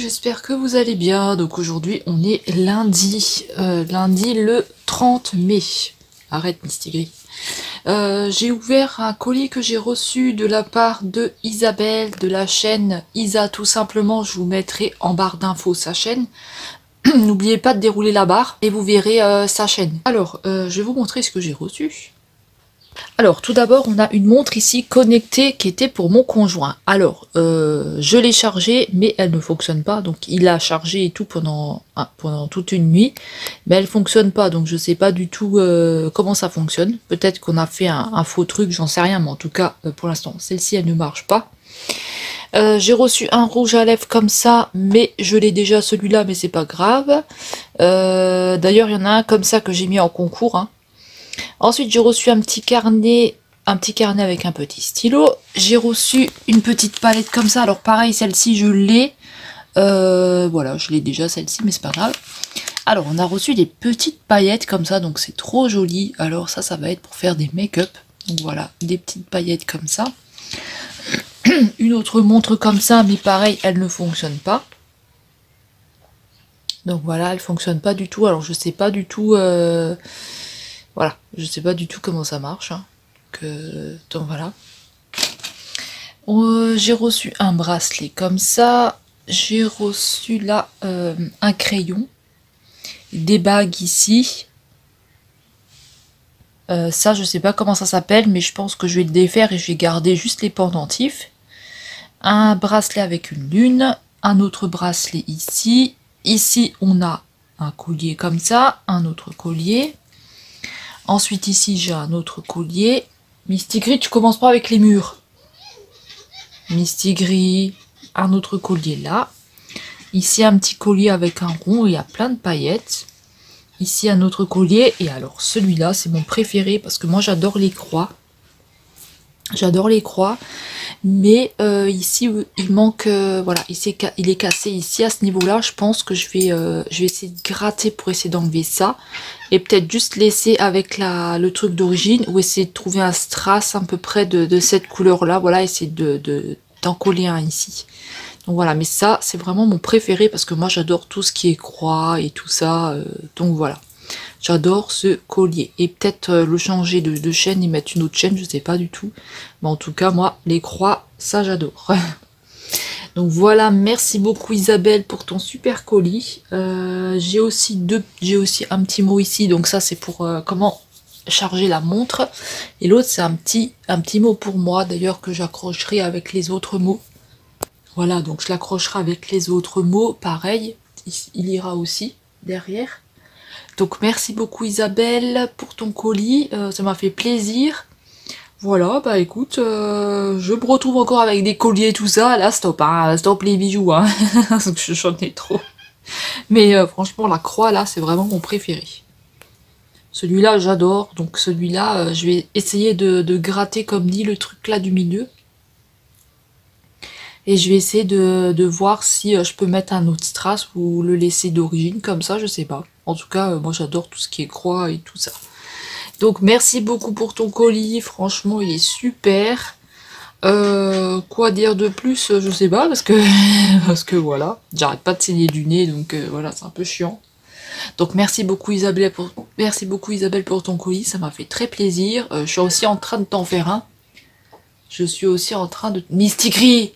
j'espère que vous allez bien. Donc aujourd'hui on est lundi, lundi le 30 mai. Arrête Mistigris. J'ai ouvert un colis que j'ai reçu de la part de Isabelle de la chaîne Isa tout simplement. Je vous mettrai en barre d'infos sa chaîne. N'oubliez pas de dérouler la barre et vous verrez sa chaîne. Alors je vais vous montrer ce que j'ai reçu. Alors tout d'abord on a une montre ici connectée qui était pour mon conjoint. Alors je l'ai chargée mais elle ne fonctionne pas, donc il a chargé et tout pendant toute une nuit, mais elle fonctionne pas, donc je sais pas du tout comment ça fonctionne. Peut-être qu'on a fait un faux truc, j'en sais rien, mais en tout cas pour l'instant celle-ci elle ne marche pas. J'ai reçu un rouge à lèvres comme ça, mais je l'ai déjà celui-là, mais c'est pas grave. D'ailleurs il y en a un comme ça que j'ai mis en concours, hein. Ensuite, j'ai reçu un petit carnet avec un petit stylo. J'ai reçu une petite palette comme ça. Alors pareil, celle-ci, je l'ai. Voilà, je l'ai déjà celle-ci, mais c'est pas grave. Alors, on a reçu des petites paillettes comme ça, donc c'est trop joli. Alors ça va être pour faire des make-up. Donc voilà, des petites paillettes comme ça. Une autre montre comme ça, mais pareil, elle ne fonctionne pas. Donc voilà, elle fonctionne pas du tout. Alors je sais pas du tout... Voilà, je sais pas du tout comment ça marche, hein. Donc voilà. J'ai reçu un bracelet comme ça. J'ai reçu là un crayon. Des bagues ici. Ça, je sais pas comment ça s'appelle, mais je pense que je vais le défaire et je vais garder juste les pendentifs. Un bracelet avec une lune. Un autre bracelet ici. Ici, on a un collier comme ça. Un autre collier. Ensuite ici j'ai un autre collier. Mistigris, tu commences pas avec les murs. Mistigris, un autre collier là. Ici un petit collier avec un rond, il y a plein de paillettes. Ici un autre collier, et alors celui-là c'est mon préféré parce que moi j'adore les croix. J'adore les croix, mais ici il manque, voilà, il est cassé ici à ce niveau-là. Je pense que je vais essayer de gratter pour essayer d'enlever ça. Et peut-être juste laisser avec le truc d'origine, ou essayer de trouver un strass à peu près de cette couleur-là. Voilà, essayer d'en coller un ici. Donc voilà, mais ça c'est vraiment mon préféré parce que moi j'adore tout ce qui est croix et tout ça. Donc voilà. J'adore ce collier. Et peut-être le changer de chaîne et mettre une autre chaîne, je sais pas du tout. Mais en tout cas, moi, les croix, ça j'adore. Donc voilà, merci beaucoup Isabelle pour ton super colis. J'ai aussi un petit mot ici. Donc ça, c'est pour comment charger la montre. Et l'autre, c'est un petit mot pour moi, d'ailleurs, que j'accrocherai avec les autres mots. Voilà, donc je l'accrocherai avec les autres mots. Pareil, il ira aussi derrière. Donc merci beaucoup Isabelle pour ton colis, ça m'a fait plaisir. Voilà, bah écoute, je me retrouve encore avec des colliers et tout ça, là stop, hein, stop les bijoux, hein, parce que j'en ai trop. Mais franchement la croix là c'est vraiment mon préféré. Celui-là j'adore, donc celui-là je vais essayer de gratter comme dit le truc là du milieu. Et je vais essayer de voir si je peux mettre un autre strass ou le laisser d'origine comme ça, je sais pas. En tout cas, moi j'adore tout ce qui est croix et tout ça. Donc merci beaucoup pour ton colis, franchement il est super. Quoi dire de plus, je sais pas, parce que voilà, j'arrête pas de saigner du nez, donc voilà, c'est un peu chiant. Donc merci beaucoup Isabelle pour ton colis, ça m'a fait très plaisir. Je suis aussi en train de t'en faire un. Je suis aussi en train de... Mistigris!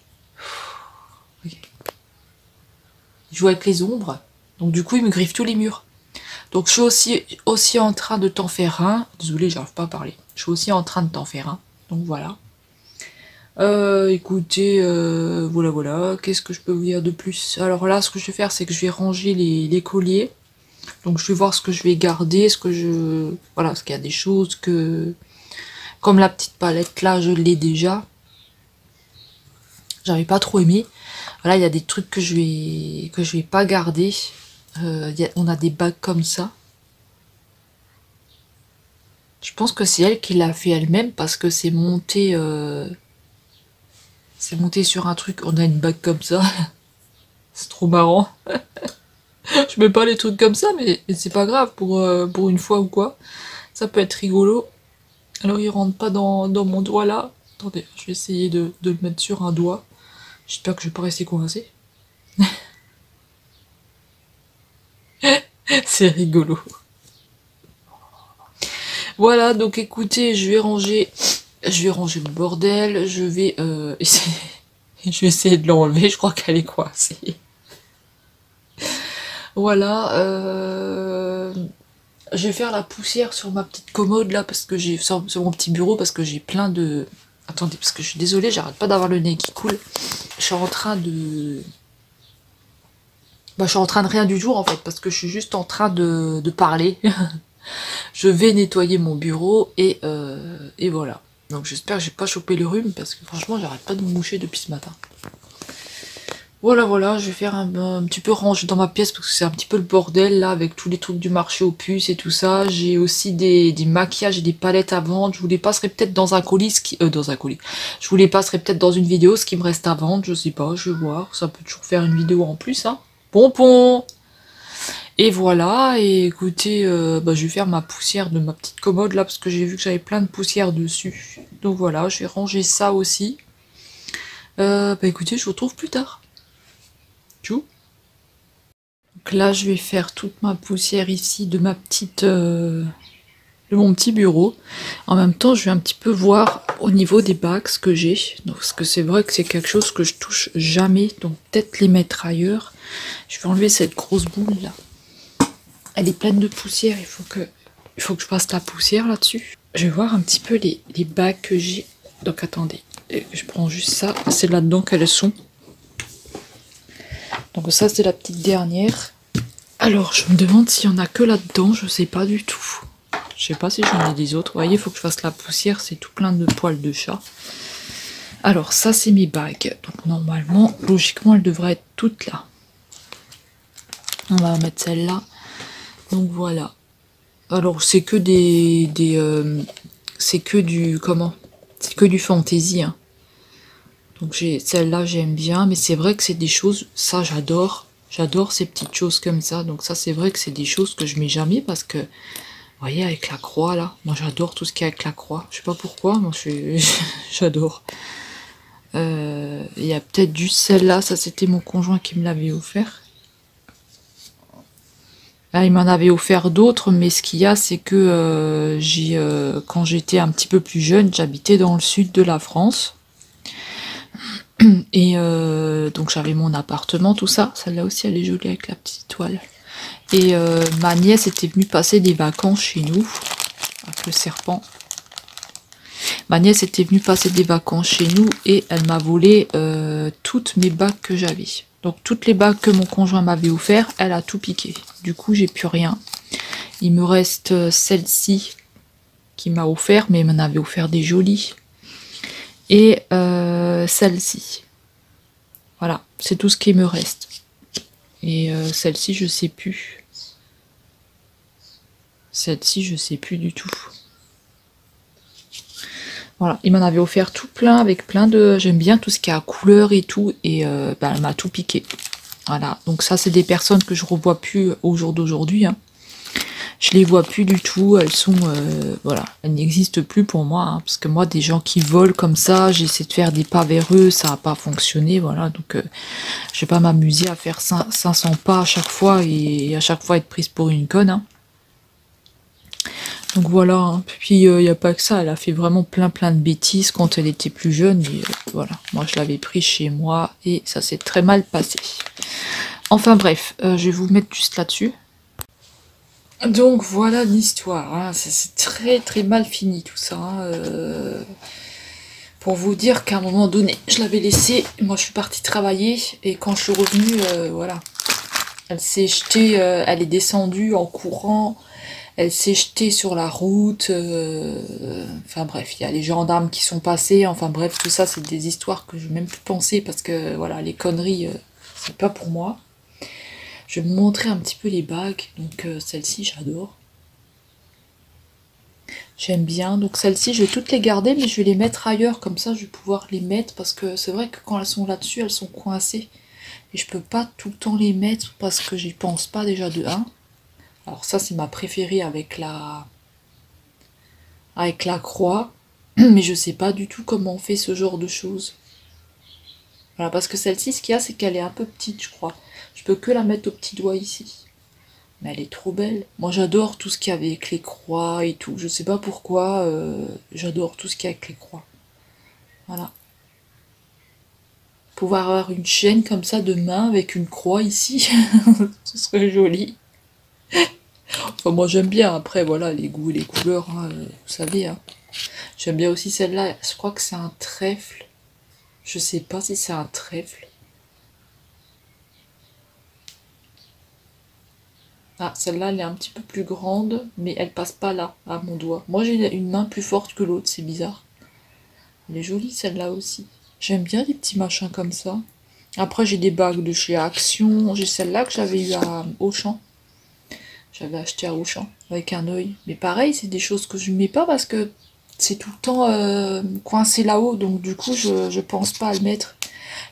Il joue avec les ombres, donc du coup il me griffe tous les murs. Donc je suis aussi en train de t'en faire un. Désolée, j'arrive pas à parler. Je suis aussi en train de t'en faire un. Donc voilà. Écoutez, voilà. Qu'est-ce que je peux vous dire de plus? Alors là, ce que je vais faire, c'est que je vais ranger les colliers. Donc je vais voir ce que je vais garder, voilà, parce qu'il y a des choses que... Comme la petite palette là, je l'ai déjà. J'avais pas trop aimé. Voilà, il y a des trucs que je vais pas garder. On a des bagues comme ça. Je pense que c'est elle qui l'a fait elle-même parce que c'est monté sur un truc. On a une bague comme ça. C'est trop marrant. Je mets pas les trucs comme ça, mais c'est pas grave pour une fois ou quoi. Ça peut être rigolo. Alors il rentre pas dans mon doigt là. Attendez, je vais essayer de le mettre sur un doigt. J'espère que je vais pas rester coincé. C'est rigolo. Voilà, donc écoutez, je vais ranger le bordel, je vais essayer de l'enlever, je crois qu'elle est coincée. Voilà, je vais faire la poussière sur ma petite commode là, parce que j'ai sur mon petit bureau, parce que j'ai plein de... Attendez, parce que je suis désolée, j'arrête pas d'avoir le nez qui coule. Je suis en train de... Bah, je suis en train de rien du tout en fait, parce que je suis juste en train de parler. Je vais nettoyer mon bureau et voilà. Donc j'espère que j'ai pas chopé le rhume, parce que franchement j'arrête pas de me moucher depuis ce matin. Voilà, je vais faire un petit peu ranger dans ma pièce, parce que c'est un petit peu le bordel là, avec tous les trucs du marché aux puces et tout ça. J'ai aussi des maquillages et des palettes à vendre. Je vous les passerai peut-être dans un colis, dans un colis. Je vous les passerai peut-être dans une vidéo, ce qui me reste à vendre, je sais pas, je vais voir. Ça peut toujours faire une vidéo en plus, hein. Pompon. Et voilà, et écoutez, bah, je vais faire ma poussière de ma petite commode là, parce que j'ai vu que j'avais plein de poussière dessus. Donc voilà, je vais ranger ça aussi. Bah écoutez, je vous retrouve plus tard. Tchou. Donc là, je vais faire toute ma poussière ici de ma petite... de mon petit bureau. En même temps, je vais un petit peu voir au niveau des bacs ce que j'ai. Donc, parce que c'est vrai que c'est quelque chose que je touche jamais, donc peut-être les mettre ailleurs. Je vais enlever cette grosse boule là. Elle est pleine de poussière, il faut que je passe la poussière là-dessus. Je vais voir un petit peu les bacs que j'ai. Donc attendez, je prends juste ça, c'est là-dedans qu'elles sont. Donc ça c'est la petite dernière. Alors je me demande s'il y en a que là-dedans, je sais pas du tout. Je sais pas si j'en ai des autres. Vous voyez, il faut que je fasse la poussière, c'est tout plein de poils de chat. Alors ça c'est mes bagues. Donc normalement, logiquement, elles devraient être toutes là. On va mettre celle-là. Donc voilà. Alors c'est que c'est que du c'est que du fantaisie. Hein. Donc celle-là j'aime bien, mais c'est vrai que c'est des choses, ça j'adore. J'adore ces petites choses comme ça. Donc ça c'est vrai que c'est des choses que je mets jamais, parce que vous voyez avec la croix là, moi j'adore tout ce qui est avec la croix. Je sais pas pourquoi, moi j'adore. Il y a peut-être juste celle-là, ça c'était mon conjoint qui me l'avait offert. Là, il m'en avait offert d'autres, mais ce qu'il y a, c'est que quand j'étais un petit peu plus jeune, j'habitais dans le sud de la France. Et donc j'avais mon appartement, tout ça. Celle-là aussi, elle est jolie avec la petite toile. Et ma nièce était venue passer des vacances chez nous, avec le serpent. Ma nièce était venue passer des vacances chez nous et elle m'a volé toutes mes bagues que j'avais. Donc toutes les bagues que mon conjoint m'avait offert, elle a tout piqué. Du coup, j'ai plus rien. Il me reste celle-ci qui m'a offert, mais elle m'en avait offert des jolies. Et celle-ci. Voilà, c'est tout ce qui me reste. Et celle-ci, je sais plus. Celle-ci, je sais plus du tout. Voilà, il m'en avait offert tout plein, avec plein de... J'aime bien tout ce qui a couleur et tout, et bah, elle m'a tout piqué. Voilà, donc ça c'est des personnes que je revois plus au jour d'aujourd'hui. Hein. Je les vois plus du tout, elles sont... voilà, elles n'existent plus pour moi, hein, parce que moi, des gens qui volent comme ça, j'essaie de faire des pas vers eux, ça n'a pas fonctionné, voilà, donc je vais pas m'amuser à faire 500 pas à chaque fois, et à chaque fois être prise pour une conne, hein. Donc voilà, hein. Puis il n'y a pas que ça, elle a fait vraiment plein de bêtises quand elle était plus jeune, et voilà, moi je l'avais pris chez moi, et ça s'est très mal passé. Enfin bref, je vais vous mettre juste là-dessus. Donc voilà l'histoire, hein. C'est très mal fini tout ça. Hein. Pour vous dire qu'à un moment donné, je l'avais laissée, moi je suis partie travailler, et quand je suis revenue, voilà, elle s'est jetée, elle est descendue en courant, elle s'est jetée sur la route, enfin bref, il y a les gendarmes qui sont passés, enfin bref, tout ça c'est des histoires que je n'ai même plus pensé, parce que voilà, les conneries, c'est pas pour moi. Je vais vous montrer un petit peu les bagues, donc celle-ci j'adore. J'aime bien, donc celles-ci je vais toutes les garder, mais je vais les mettre ailleurs, comme ça je vais pouvoir les mettre, parce que c'est vrai que quand elles sont là-dessus, elles sont coincées. Et je peux pas tout le temps les mettre, parce que j'y pense pas déjà de 1. Alors ça c'est ma préférée avec la croix, mais je sais pas du tout comment on fait ce genre de choses. Voilà, parce que celle-ci, ce qu'il y a, c'est qu'elle est un peu petite, je crois. Je peux que la mettre au petit doigt ici. Mais elle est trop belle. Moi j'adore tout ce qui est avec les croix et tout. Je sais pas pourquoi, j'adore tout ce qui est avec les croix. Voilà. Pouvoir avoir une chaîne comme ça de main avec une croix ici, ce serait joli. Enfin moi j'aime bien, après voilà, les goûts et les couleurs, hein, vous savez. Hein. J'aime bien aussi celle-là, je crois que c'est un trèfle. Je sais pas si c'est un trèfle. Ah, celle-là, elle est un petit peu plus grande, mais elle passe pas là, à mon doigt. Moi, j'ai une main plus forte que l'autre, c'est bizarre. Elle est jolie, celle-là aussi. J'aime bien les petits machins comme ça. Après, j'ai des bagues de chez Action. J'ai celle-là que j'avais eu à Auchan. J'avais acheté à Auchan, avec un œil. Mais pareil, c'est des choses que je ne mets pas parce que c'est tout le temps coincé là-haut. Donc, du coup, je pense pas à le mettre.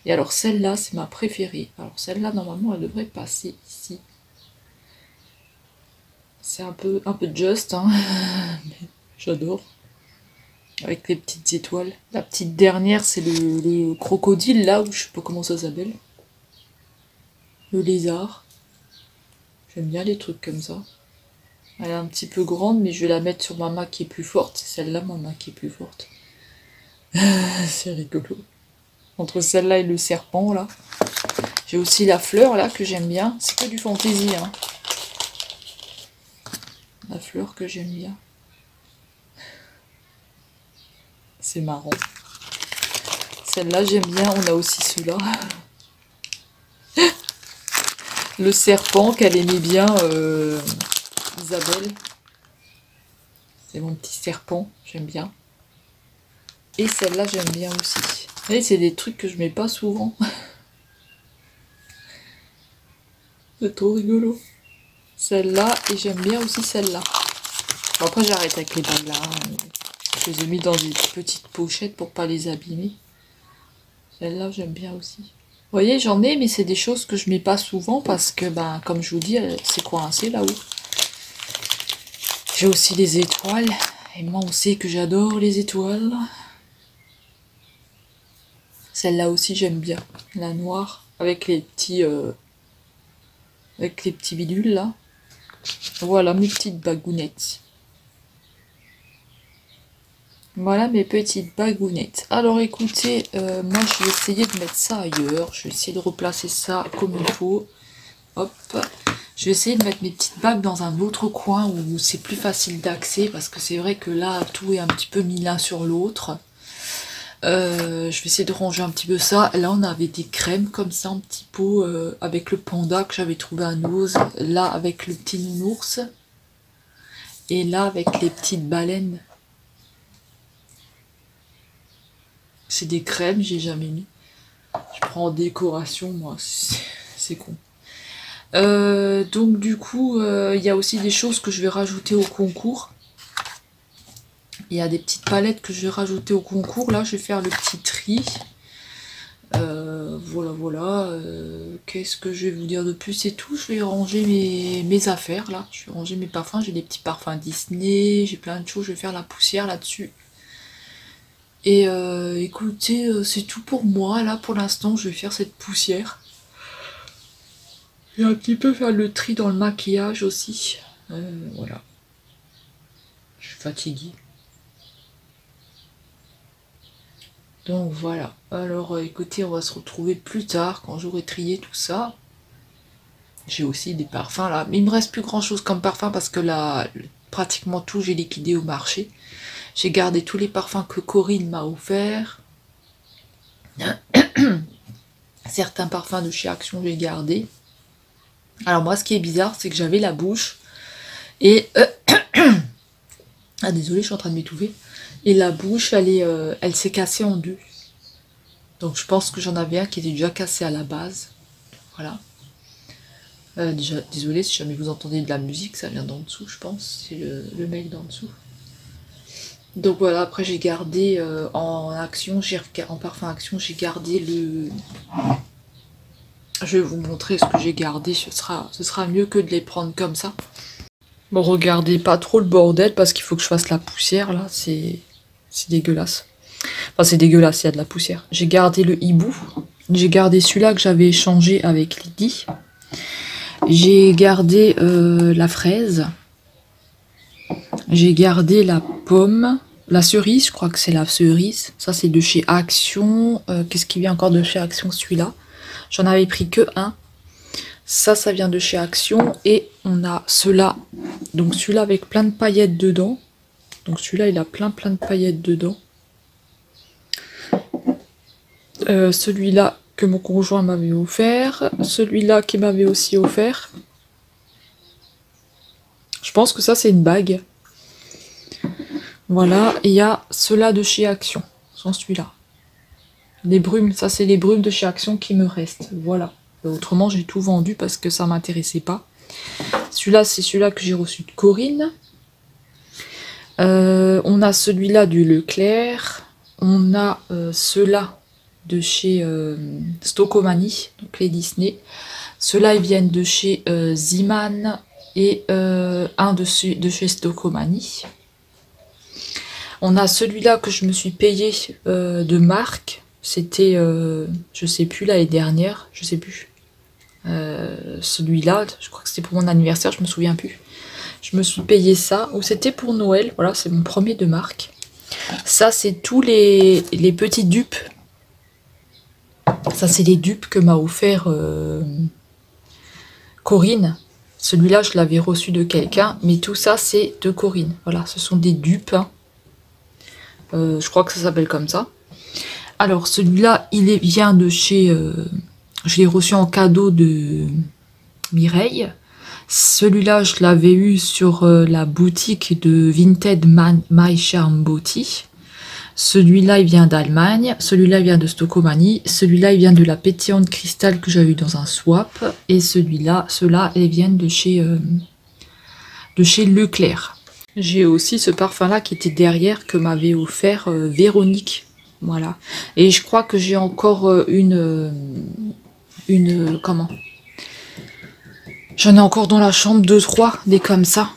Et alors, celle-là, c'est ma préférée. Alors, celle-là, normalement, elle devrait passer ici. C'est un peu juste, hein. J'adore. Avec les petites étoiles. La petite dernière, c'est le crocodile, là, où je sais pas comment ça s'appelle. Le lézard. J'aime bien les trucs comme ça. Elle est un petit peu grande, mais je vais la mettre sur ma main qui est plus forte. C'est celle-là, ma main qui est plus forte. C'est rigolo. Entre celle-là et le serpent, là. J'ai aussi la fleur, là, que j'aime bien. C'est que du fantaisie, hein. La fleur que j'aime bien. C'est marrant. Celle-là, j'aime bien. On a aussi ceux-là. Le serpent qu'elle aimait bien, Isabelle. C'est mon petit serpent, j'aime bien. Et celle-là, j'aime bien aussi. Vous voyez, c'est des trucs que je mets pas souvent. C'est trop rigolo. Celle-là, et j'aime bien aussi celle-là. Bon, après, j'arrête avec les bagues là. Hein. Je les ai mis dans des petites pochettes pour pas les abîmer. Celle-là, j'aime bien aussi. Vous voyez, j'en ai, mais c'est des choses que je mets pas souvent parce que, ben, comme je vous dis, c'est coincé là-haut. J'ai aussi les étoiles. Et moi, on sait que j'adore les étoiles. Celle-là aussi, j'aime bien. La noire, avec les petits bidules, là. Voilà, mes petites bagounettes. Voilà mes petites bagounettes. Alors écoutez, moi je vais essayer de mettre ça ailleurs. Je vais essayer de replacer ça comme il faut. Hop. Je vais essayer de mettre mes petites bagues dans un autre coin où c'est plus facile d'accès. Parce que c'est vrai que là, tout est un petit peu mis l'un sur l'autre. Je vais essayer de ranger un petit peu ça. Là, on avait des crèmes comme ça, un petit pot avec le panda que j'avais trouvé à Nose. Là, avec le petit nounours. Et là, avec les petites baleines. C'est des crèmes, j'ai jamais mis. Je prends en décoration, moi, c'est con. Donc du coup, il y a aussi des choses que je vais rajouter au concours. Il y a des petites palettes que je vais rajouter au concours. Là, je vais faire le petit tri. Voilà. Qu'est-ce que je vais vous dire de plus? C'est tout. Je vais ranger mes affaires, là. Je vais ranger mes parfums. J'ai des petits parfums Disney. J'ai plein de choses. Je vais faire la poussière là-dessus. Et écoutez, c'est tout pour moi. Là, pour l'instant, je vais faire cette poussière. Et un petit peu faire le tri dans le maquillage aussi. Voilà. Je suis fatiguée. Donc voilà. Alors écoutez, on va se retrouver plus tard quand j'aurai trié tout ça. J'ai aussi des parfums là. Mais il me reste plus grand chose comme parfum parce que là, pratiquement tout, j'ai liquidé au marché. J'ai gardé tous les parfums que Corinne m'a offerts. Certains parfums de chez Action, j'ai gardé. Alors moi, ce qui est bizarre, c'est que j'avais la bouche. Et... ah désolé, je suis en train de m'étouffer. Et la bouche, elle s'est cassée en deux. Donc je pense que j'en avais un qui était déjà cassé à la base. Voilà. Déjà, désolé si jamais vous entendez de la musique, ça vient d'en dessous, je pense. C'est le mail d'en dessous. Donc voilà, après j'ai gardé en parfum Action, j'ai gardé le... Je vais vous montrer ce que j'ai gardé, ce sera mieux que de les prendre comme ça. Bon, regardez pas trop le bordel parce qu'il faut que je fasse la poussière là, c'est dégueulasse. Enfin, c'est dégueulasse, il y a de la poussière. J'ai gardé le hibou, j'ai gardé celui-là que j'avais échangé avec Lydie. J'ai gardé la fraise. J'ai gardé la pomme. La cerise, je crois que c'est la cerise. Ça, c'est de chez Action. Qu'est-ce qui vient encore de chez Action, celui-là? J'en avais pris que un. Ça vient de chez Action. Et on a ceux-là. Donc, celui-là avec plein de paillettes dedans. Donc, celui-là, il a plein de paillettes dedans. Celui-là que mon conjoint m'avait offert. Celui-là qui m'avait aussi offert. Je pense que ça, c'est une bague. Voilà, et il y a ceux-là de chez Action, sans celui-là. Les brumes, ça c'est les brumes de chez Action qui me restent, voilà. Autrement, j'ai tout vendu parce que ça m'intéressait pas. Celui-là, c'est celui-là que j'ai reçu de Corinne. On a celui-là du Leclerc. On a ceux-là de chez Stocomanie, donc les Disney. Ceux-là, ils viennent de chez Ziman et un de chez Stocomanie. On a celui-là que je me suis payé de marque. C'était, je sais plus, l'année dernière. Je sais plus. Celui-là, je crois que c'était pour mon anniversaire, je me souviens plus. Je me suis payé ça. Ou c'était pour Noël. Voilà, c'est mon premier de marque. Ça, c'est tous les petits dupes. Ça, c'est les dupes que m'a offert Corinne. Celui-là, je l'avais reçu de quelqu'un. Mais tout ça, c'est de Corinne. Voilà, ce sont des dupes. Hein. Je crois que ça s'appelle comme ça. Alors, celui-là, il vient de chez... je l'ai reçu en cadeau de Mireille. Celui-là, je l'avais eu sur la boutique de Vinted My Charm Beauty. Celui-là, il vient d'Allemagne. Celui-là, il vient de Stocomanie. Celui-là, il vient de la pétillante cristal que j'avais eu dans un swap. Et celui-là, ceux-là, ils viennent de chez Leclerc. J'ai aussi ce parfum-là qui était derrière, que m'avait offert Véronique. Voilà. Et je crois que j'ai encore comment? J'en ai encore dans la chambre 2-3, des comme ça.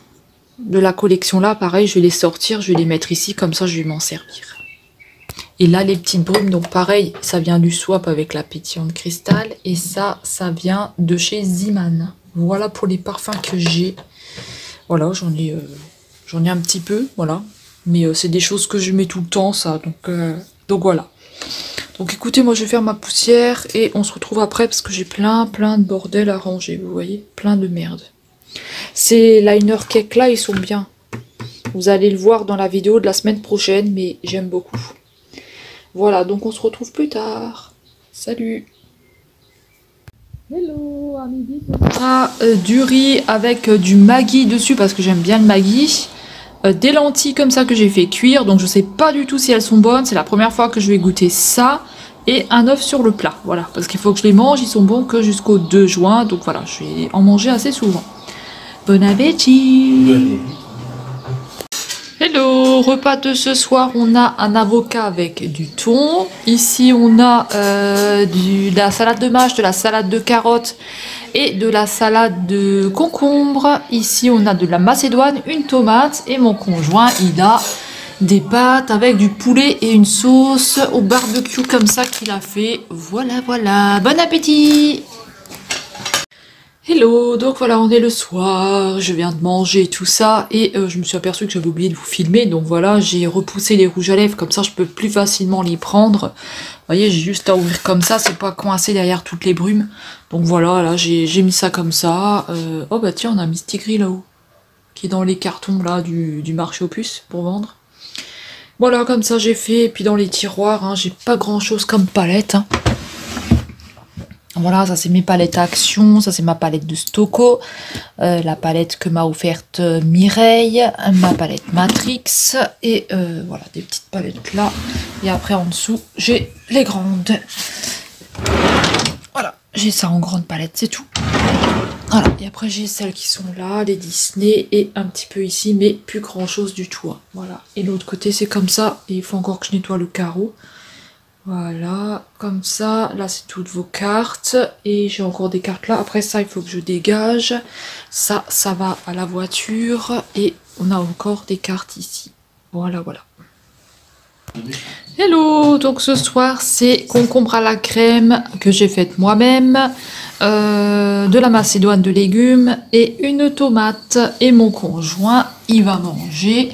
De la collection là, pareil, je vais les sortir, je vais les mettre ici, comme ça je vais m'en servir. Et là, les petites brumes, donc pareil, ça vient du swap avec la pétillante cristal. Et ça vient de chez Ziman. Voilà pour les parfums que j'ai. Voilà, j'en ai un petit peu, voilà. Mais c'est des choses que je mets tout le temps, ça. Donc voilà. Donc écoutez, moi je vais faire ma poussière et on se retrouve après parce que j'ai plein de bordel à ranger, vous voyez. Plein de merde. Ces liner cake là, ils sont bien. Vous allez le voir dans la vidéo de la semaine prochaine, mais j'aime beaucoup. Voilà, donc on se retrouve plus tard. Salut! Hello, à midi, ce sera du riz avec du Maggi dessus parce que j'aime bien le Maggi. Des lentilles comme ça que j'ai fait cuire, donc je sais pas du tout si elles sont bonnes. C'est la première fois que je vais goûter ça. Et un œuf sur le plat, voilà, parce qu'il faut que je les mange, ils sont bons que jusqu'au 2 juin. Donc voilà, je vais en manger assez souvent. Bon appétit! Hello, repas de ce soir, on a un avocat avec du thon. Ici, on a de la salade de mâche, de la salade de carottes et de la salade de concombre. Ici, on a de la macédoine, une tomate et mon conjoint, il a des pâtes avec du poulet et une sauce au barbecue comme ça qu'il a fait. Voilà, voilà. Bon appétit! Hello, donc voilà, on est le soir, je viens de manger tout ça et je me suis aperçue que j'avais oublié de vous filmer, donc voilà, j'ai repoussé les rouges à lèvres, comme ça je peux plus facilement les prendre. Vous voyez, j'ai juste à ouvrir comme ça, c'est pas coincé derrière toutes les brumes. Donc voilà, là j'ai mis ça comme ça. Oh bah tiens, on a mis Tigri là-haut, qui est dans les cartons là du marché aux puces pour vendre. Voilà, comme ça j'ai fait, et puis dans les tiroirs, hein, j'ai pas grand chose comme palette. Hein. Voilà, ça c'est mes palettes Action, ça c'est ma palette de Stoco, la palette que m'a offerte Mireille, ma palette Matrix, et voilà, des petites palettes là. Et après en dessous, j'ai les grandes. Voilà, j'ai ça en grande palette, c'est tout. Voilà, et après j'ai celles qui sont là, les Disney, et un petit peu ici, mais plus grand chose du tout. Hein. Voilà, et l'autre côté c'est comme ça, et il faut encore que je nettoie le carreau. Voilà, comme ça, là c'est toutes vos cartes, et j'ai encore des cartes là, après ça il faut que je dégage, ça va à la voiture, et on a encore des cartes ici, voilà, voilà. Hello, donc ce soir c'est concombre à la crème que j'ai faite moi-même, de la macédoine de légumes et une tomate. Et mon conjoint, il va manger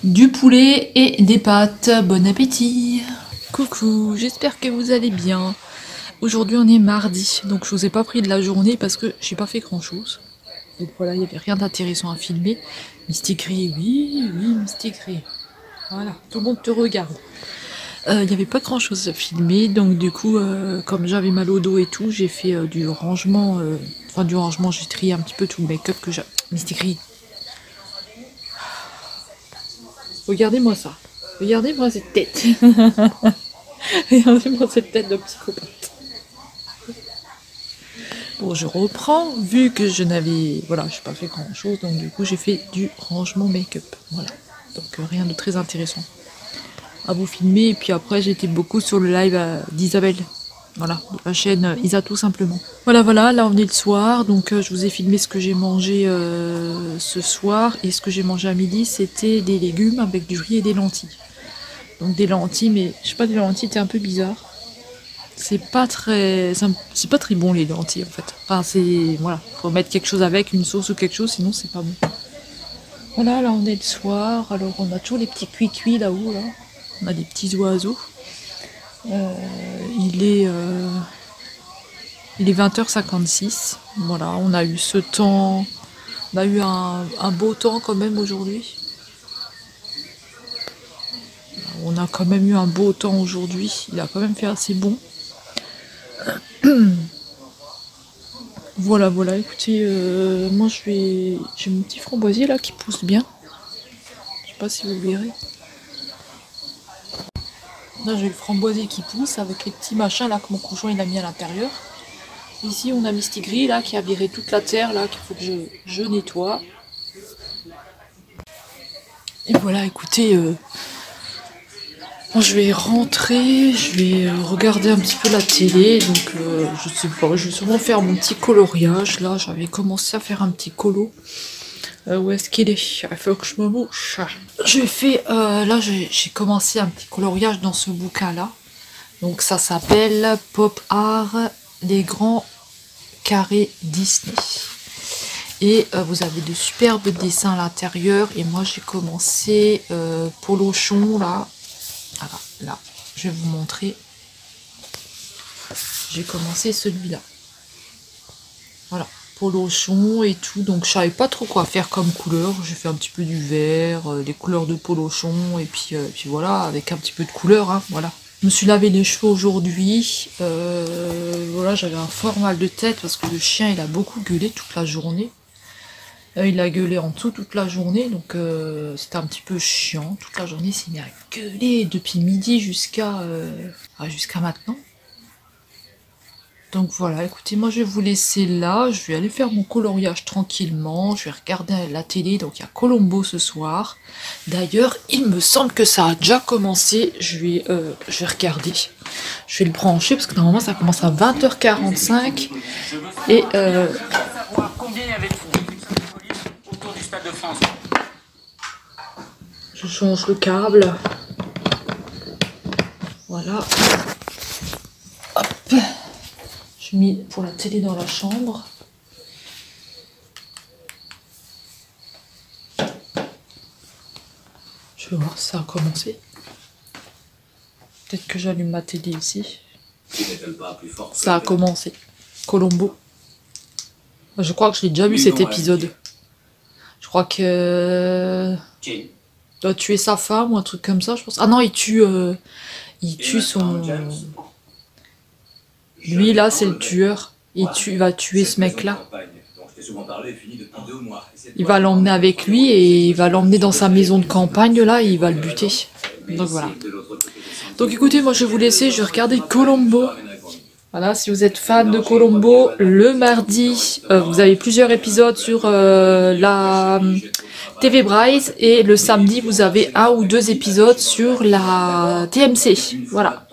du poulet et des pâtes. Bon appétit! Coucou, j'espère que vous allez bien. Aujourd'hui on est mardi, donc je vous ai pas pris de la journée parce que j'ai pas fait grand chose. Donc voilà, il n'y avait rien d'intéressant à filmer. Mysticry, oui, Mysticry. Voilà, tout le monde te regarde. Il n'y avait pas grand chose à filmer, donc du coup, comme j'avais mal au dos et tout, j'ai fait du rangement. J'ai trié un petit peu tout le make-up que j'ai. Mysticry. Regardez-moi ça. Regardez-moi cette tête. Regardez-moi cette tête de psychopathe. Bon, je reprends, vu que je n'avais... Voilà, je n'ai pas fait grand-chose, donc du coup, j'ai fait du rangement make-up. Voilà. Donc, rien de très intéressant à vous filmer. Et puis après, j'étais beaucoup sur le live d'Isabelle. Voilà, de la chaîne Isa tout simplement. Voilà, là on est le soir, donc je vous ai filmé ce que j'ai mangé ce soir. Et ce que j'ai mangé à midi, c'était des légumes avec du riz et des lentilles. Donc des lentilles, mais je sais pas, des lentilles, c'était un peu bizarre. C'est pas très bon les lentilles en fait. Enfin c'est, voilà, faut mettre quelque chose avec, une sauce ou quelque chose, sinon c'est pas bon. Voilà, là on est le soir, alors on a toujours les petits cuits là-haut, là. On a des petits oiseaux. Il est 20h56. Voilà, on a eu ce temps. On a eu un beau temps quand même aujourd'hui. On a quand même eu un beau temps aujourd'hui. Il a quand même fait assez bon. Voilà, écoutez, moi j'ai mon petit framboisier là qui pousse bien. Je sais pas si vous verrez. Là j'ai le framboisier qui pousse avec les petits machins là que mon conjoint il a mis à l'intérieur. Ici on a Mysticry là qui a viré toute la terre là qu'il faut que je nettoie. Et voilà, écoutez, moi je vais rentrer, je vais regarder un petit peu la télé, donc je sais pas, je vais sûrement faire mon petit coloriage. Là j'avais commencé à faire un petit colo. Où est-ce qu'il est? Il faut que je me mouche. J'ai fait, là j'ai commencé un petit coloriage dans ce bouquin là. Donc ça s'appelle Pop Art, les grands carrés Disney. Et vous avez de superbes dessins à l'intérieur. Et moi j'ai commencé Polochon là. Voilà, là, je vais vous montrer. J'ai commencé celui-là. Voilà. Polochon et tout, donc je savais pas trop quoi faire comme couleur. J'ai fait un petit peu du vert, les couleurs de Polochon et puis voilà, avec un petit peu de couleur, hein, voilà. Je me suis lavé les cheveux aujourd'hui. Voilà, j'avais un fort mal de tête parce que le chien il a beaucoup gueulé toute la journée. Il a gueulé en dessous toute la journée, donc c'était un petit peu chiant. Toute la journée, il s'est mis à gueuler depuis midi jusqu'à maintenant. Donc voilà, écoutez, moi je vais vous laisser là, je vais aller faire mon coloriage tranquillement, je vais regarder la télé, donc il y a Colombo ce soir. D'ailleurs, il me semble que ça a déjà commencé, je vais regarder. Je vais le brancher parce que normalement ça commence à 20h45. Et autour du Stade de France. Je change le câble. Voilà. Hop. J'ai mis pour la télé dans la chambre. Je vais voir si ça a commencé. Peut-être que j'allume ma télé ici. Ça a commencé. Colombo. Je crois que je l'ai déjà vu cet épisode. Je crois que... Il doit tuer sa femme ou un truc comme ça, je pense. Ah non, il tue son... Lui, là, c'est le tueur. Il va tuer ce mec-là. Il va l'emmener avec lui et il va l'emmener dans sa maison de campagne, là, et il va le buter. Donc voilà. Donc écoutez, moi je vais vous laisser, je vais regarder Colombo. Voilà, si vous êtes fan de Colombo, le mardi, vous avez plusieurs épisodes sur la TV Bryce. Et le samedi, vous avez 1 ou 2 épisodes sur la TMC. Voilà.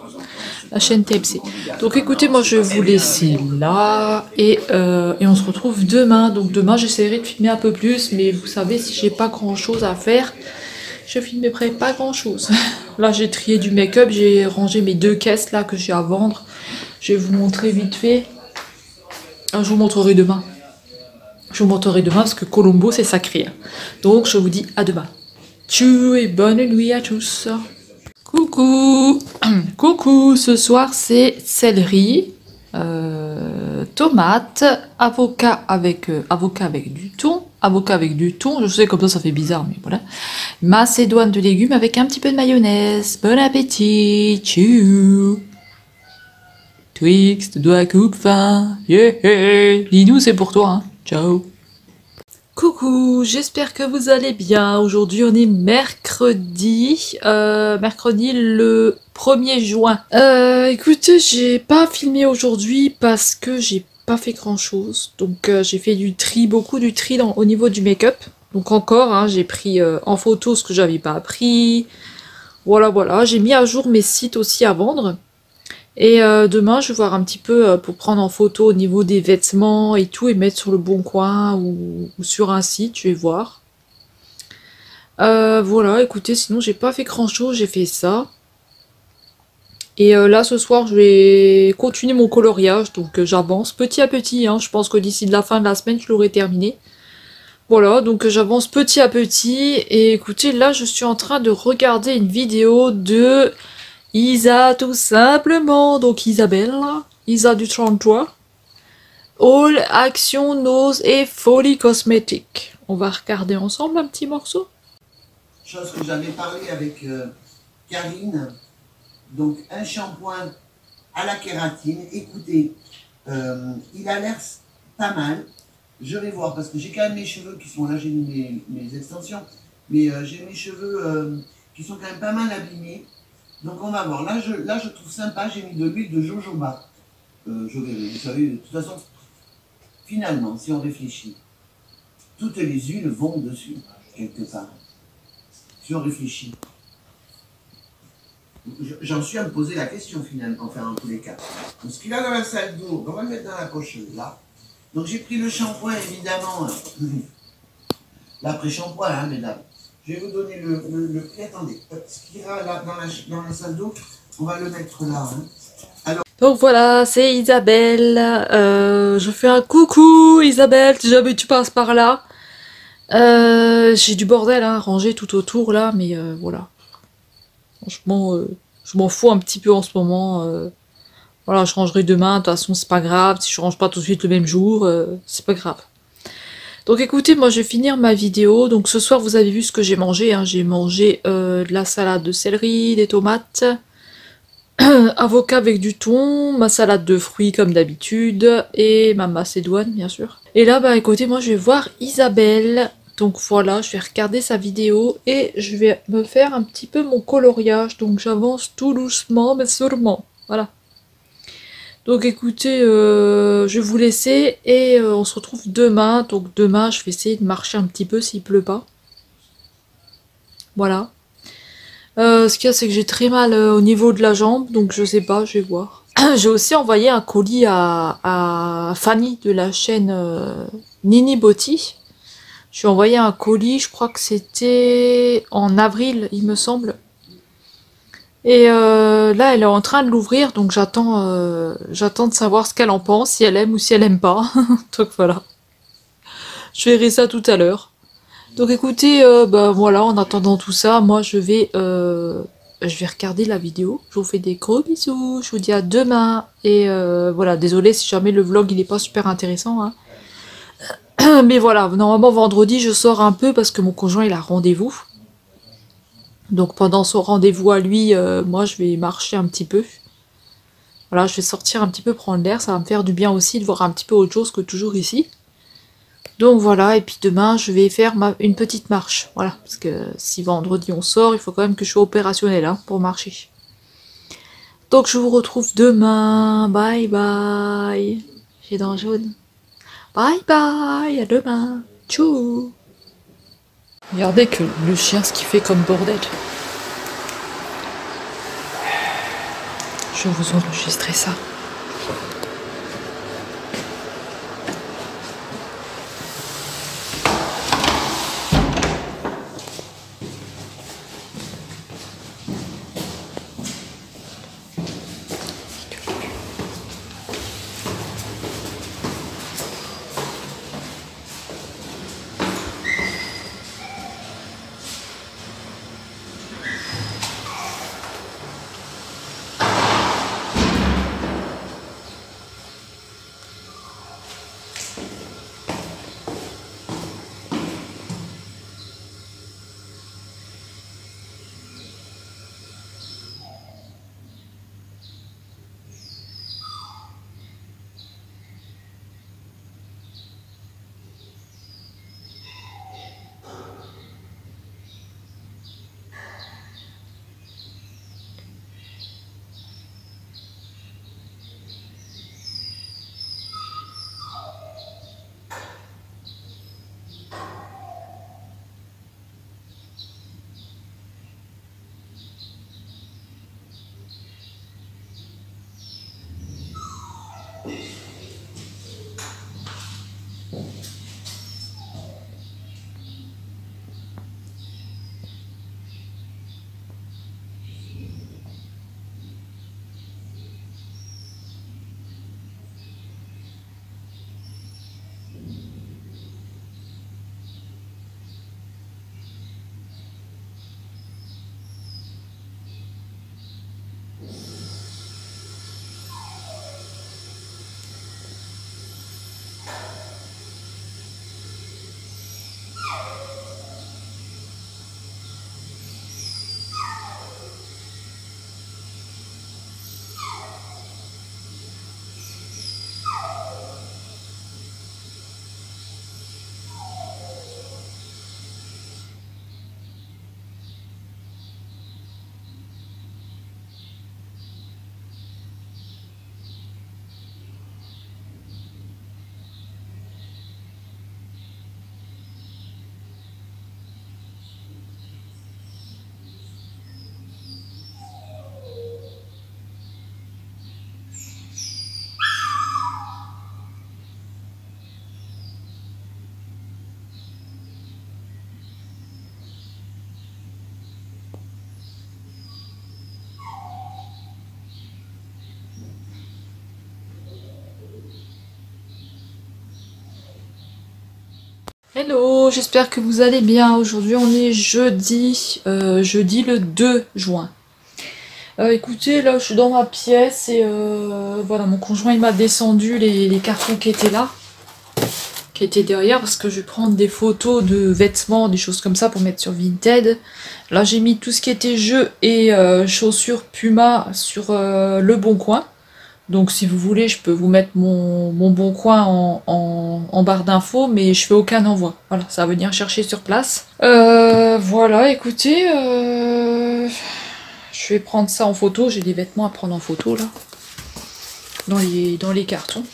La chaîne TMC. Donc écoutez, moi je vais vous laisser là et on se retrouve demain. Donc demain j'essaierai de filmer un peu plus, mais vous savez, si j'ai pas grand chose à faire, je filmerai pas grand chose. Là j'ai trié du make-up, j'ai rangé mes 2 caisses là que j'ai à vendre. Je vais vous montrer vite fait. Je vous montrerai demain. Je vous montrerai demain parce que Colombo c'est sacré. Donc je vous dis à demain. Tchou et bonne nuit à tous. Coucou. Coucou, ce soir c'est céleri, tomate, avocat avec du thon. Avocat avec du thon, je sais comme ça fait bizarre mais voilà. Macédoine de légumes avec un petit peu de mayonnaise. Bon appétit. Tchou. Twix, de la coupe fin. Yeah. Dis-nous c'est pour toi. Hein. Ciao. Coucou, j'espère que vous allez bien. Aujourd'hui on est mercredi, mercredi le 1er juin. Écoutez, j'ai pas filmé aujourd'hui parce que j'ai pas fait grand chose. Donc j'ai fait du tri, beaucoup du tri au niveau du make-up. Donc encore, hein, j'ai pris en photo ce que j'avais pas pris. Voilà, j'ai mis à jour mes sites aussi à vendre. Et demain, je vais voir un petit peu pour prendre en photo au niveau des vêtements et tout et mettre sur le bon coin ou sur un site, je vais voir. Voilà, écoutez, sinon j'ai pas fait grand chose, j'ai fait ça. Et là, ce soir, je vais continuer mon coloriage, donc j'avance petit à petit, hein, je pense que d'ici la fin de la semaine, je l'aurai terminé. Voilà, donc j'avance petit à petit, et écoutez, là, je suis en train de regarder une vidéo de Isa, tout simplement, donc Isabelle, Isa du 33. All Action, Nose et Folie Cosmétique. On va regarder ensemble un petit morceau. Chose que j'avais parlé avec Karine. Donc un shampoing à la kératine. Écoutez, il a l'air pas mal. Je vais voir parce que j'ai quand même mes cheveux qui sont là, j'ai mis mes extensions. Mais j'ai mes cheveux qui sont quand même pas mal abîmés. Donc on va voir. Là je trouve sympa, j'ai mis de l'huile de jojoba. Je verrai, vous savez, de toute façon, finalement, si on réfléchit, toutes les huiles vont dessus, quelque part. Si on réfléchit. J'en suis à me poser la question finalement, enfin en tous les cas. Donc ce qu'il a dans la salle d'eau, on va le mettre dans la poche là. Donc j'ai pris le shampoing évidemment, l'après-shampoing, hein, mesdames. Je vais vous donner le prix. Attendez, ce qu'il y a là dans la salle d'eau, on va le mettre là. Hein. Alors... Donc voilà, c'est Isabelle. Je fais un coucou Isabelle, si jamais tu passes par là. J'ai du bordel à ranger tout autour là, mais voilà. Franchement, je m'en fous un petit peu en ce moment. Voilà, je rangerai demain, de toute façon c'est pas grave. Si je range pas tout de suite le même jour, c'est pas grave. Donc écoutez, moi je vais finir ma vidéo. Donc ce soir vous avez vu ce que j'ai mangé. Hein. J'ai mangé de la salade de céleri, des tomates, avocat avec du thon, ma salade de fruits comme d'habitude et ma macédoine bien sûr. Et là bah écoutez, moi je vais voir Isabelle. Donc voilà, je vais regarder sa vidéo et je vais me faire un petit peu mon coloriage. Donc j'avance tout doucement mais sûrement. Voilà. Donc écoutez, je vais vous laisser et on se retrouve demain. Donc demain, je vais essayer de marcher un petit peu s'il pleut pas. Voilà. Ce qu'il y a, c'est que j'ai très mal au niveau de la jambe, donc je sais pas, je vais voir. J'ai aussi envoyé un colis à Fanny de la chaîne Nini Botti. Je lui ai envoyé un colis, je crois que c'était en avril, il me semble. Et là, elle est en train de l'ouvrir, donc j'attends de savoir ce qu'elle en pense, si elle aime ou si elle aime pas. Donc voilà. Je verrai ça tout à l'heure. Donc écoutez, bah voilà, en attendant tout ça, moi je vais regarder la vidéo. Je vous fais des gros bisous, je vous dis à demain. Et voilà, désolé si jamais le vlog il est pas super intéressant. Hein. Mais voilà, normalement vendredi je sors un peu parce que mon conjoint il a rendez-vous. Donc pendant son rendez-vous à lui, moi je vais marcher un petit peu. Voilà, je vais sortir un petit peu prendre l'air, ça va me faire du bien aussi de voir un petit peu autre chose que toujours ici. Donc voilà, et puis demain je vais faire une petite marche. Voilà, parce que si vendredi on sort, il faut quand même que je sois opérationnelle hein, pour marcher. Donc je vous retrouve demain, bye bye. J'ai dans le jaune. Bye bye, à demain. Tchou. Regardez que le chien ce qu'il fait comme bordel. Je vais vous enregistrer ça. Hello, j'espère que vous allez bien. Aujourd'hui on est jeudi, jeudi le 2 juin. Écoutez, là je suis dans ma pièce et voilà, mon conjoint il m'a descendu les cartons qui étaient là, qui étaient derrière, parce que je vais prendre des photos de vêtements, des choses comme ça pour mettre sur Vinted. Là j'ai mis tout ce qui était jeux et chaussures Puma sur Le Bon Coin. Donc si vous voulez, je peux vous mettre mon bon coin en barre d'infos, mais je fais aucun envoi. Voilà, ça va venir chercher sur place. Voilà, écoutez, je vais prendre ça en photo. J'ai des vêtements à prendre en photo là, dans les cartons.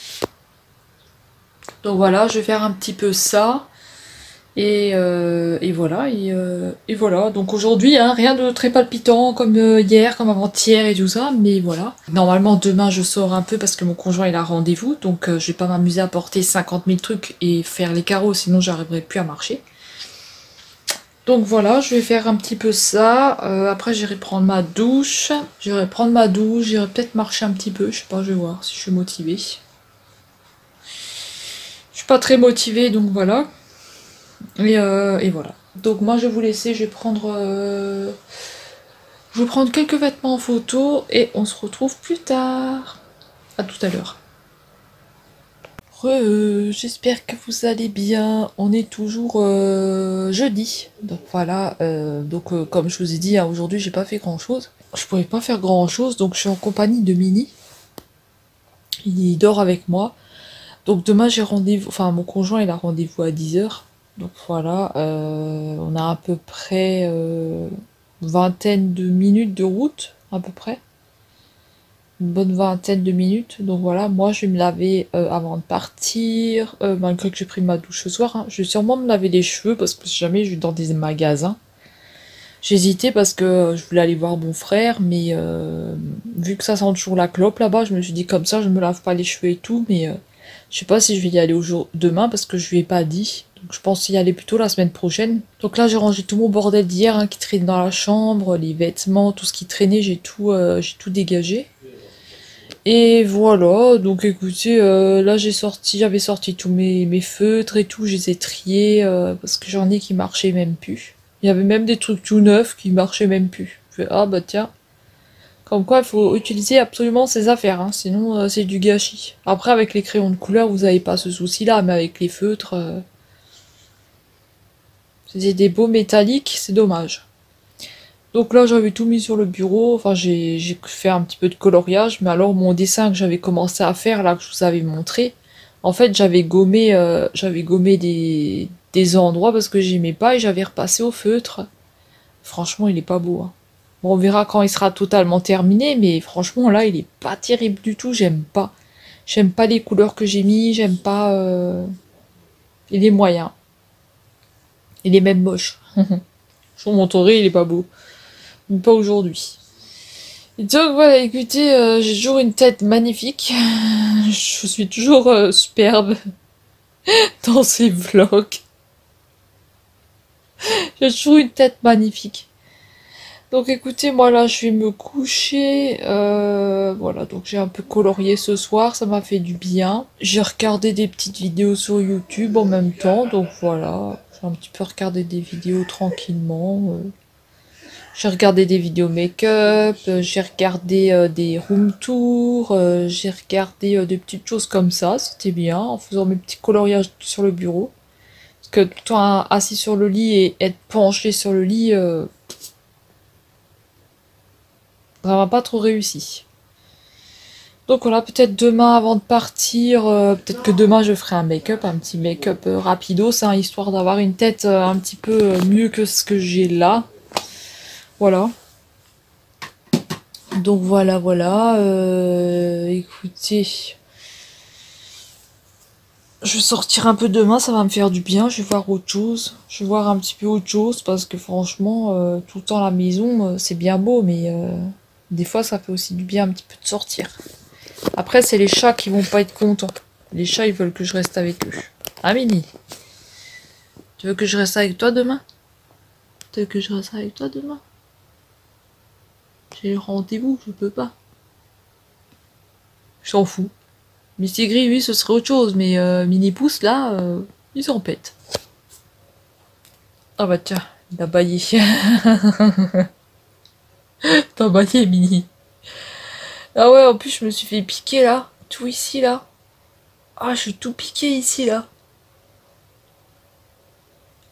Donc voilà, je vais faire un petit peu ça. Et voilà, et voilà. Donc aujourd'hui, hein, rien de très palpitant comme hier, comme avant-hier et tout ça, mais voilà. Normalement, demain, je sors un peu parce que mon conjoint il a rendez-vous, donc je vais pas m'amuser à porter 50 000 trucs et faire les carreaux, sinon j'arriverai plus à marcher. Donc voilà, je vais faire un petit peu ça. Après, j'irai prendre ma douche. J'irai peut-être marcher un petit peu, je sais pas, je vais voir si je suis motivée. Je suis pas très motivée, donc voilà. Et voilà. Donc moi je vais vous laisser, je vais prendre quelques vêtements en photo et on se retrouve plus tard. À tout à l'heure. J'espère que vous allez bien. On est toujours jeudi. Donc voilà, comme je vous ai dit, hein, aujourd'hui j'ai pas fait grand chose. Je pouvais pas faire grand chose, donc je suis en compagnie de Mini. Il dort avec moi. Donc demain j'ai rendez-vous, enfin mon conjoint il a rendez-vous à 10h. Donc voilà, on a à peu près vingtaine de minutes de route, à peu près. Une bonne vingtaine de minutes. Donc voilà, moi je vais me laver avant de partir, malgré que j'ai pris ma douche ce soir. Hein. Je vais sûrement me laver les cheveux parce que si jamais je vais dans des magasins. J'hésitais parce que je voulais aller voir mon frère, mais vu que ça sent toujours la clope là-bas, je me suis dit comme ça je me lave pas les cheveux et tout, mais je sais pas si je vais y aller demain parce que je lui ai pas dit. Donc je pense y aller plutôt la semaine prochaine. Donc là j'ai rangé tout mon bordel d'hier hein, qui traînait dans la chambre, les vêtements, tout ce qui traînait, j'ai tout dégagé. Et voilà, donc écoutez, là j'avais sorti tous mes feutres et tout, je les ai triés parce que j'en ai qui marchaient même plus. Il y avait même des trucs tout neufs qui marchaient même plus. Je fais ah bah tiens. Comme quoi, il faut utiliser absolument ses affaires, hein, sinon c'est du gâchis. Après, avec les crayons de couleur, vous n'avez pas ce souci-là, mais avec les feutres, c'est des beaux métalliques, c'est dommage. Donc là, j'avais tout mis sur le bureau, enfin j'ai fait un petit peu de coloriage, mais alors mon dessin que j'avais commencé à faire, là, que je vous avais montré, en fait, j'avais gommé des endroits parce que j'aimais pas et j'avais repassé au feutre. Franchement, il est pas beau, hein. Bon, on verra quand il sera totalement terminé, mais franchement, là, il est pas terrible du tout, j'aime pas. J'aime pas les couleurs que j'ai mis, j'aime pas... Il est moyen. Il est même moche. Je vous montrerai, il est pas beau. Mais pas aujourd'hui. Et donc voilà, écoutez, j'ai toujours une tête magnifique. Je suis toujours superbe dans ces vlogs. J'ai toujours une tête magnifique. Donc écoutez, moi là je vais me coucher, voilà, donc j'ai un peu colorié ce soir, ça m'a fait du bien. J'ai regardé des petites vidéos sur YouTube en même temps, donc voilà, j'ai un petit peu regardé des vidéos tranquillement. J'ai regardé des vidéos make-up, j'ai regardé des room tours, j'ai regardé des petites choses comme ça, c'était bien, en faisant mes petits coloriages sur le bureau. Parce que tout le temps assis sur le lit et être penché sur le lit... ça m'a pas trop réussi. Donc voilà, peut-être demain avant de partir, peut-être que demain je ferai un make-up, un petit make-up rapidos, hein, histoire d'avoir une tête un petit peu mieux que ce que j'ai là. Voilà. Donc voilà, écoutez, je vais sortir un peu demain, ça va me faire du bien, je vais voir autre chose. Je vais voir un petit peu autre chose parce que franchement, tout le temps à la maison, c'est bien beau, mais des fois ça fait aussi du bien un petit peu de sortir. Après, c'est les chats qui vont pas être contents. Les chats, ils veulent que je reste avec eux. Ah, Mini, tu veux que je reste avec toi demain? Tu veux que je reste avec toi demain? J'ai rendez-vous, je peux pas. Je s'en fous. Misty Gris, oui, ce serait autre chose, mais Mini Pouce, là, il s'en pète. Ah bah tiens, il a baillé. T'as baillé, Mini. Ah ouais, en plus, je me suis fait piquer là. Tout ici là. Ah, je suis tout piqué ici là.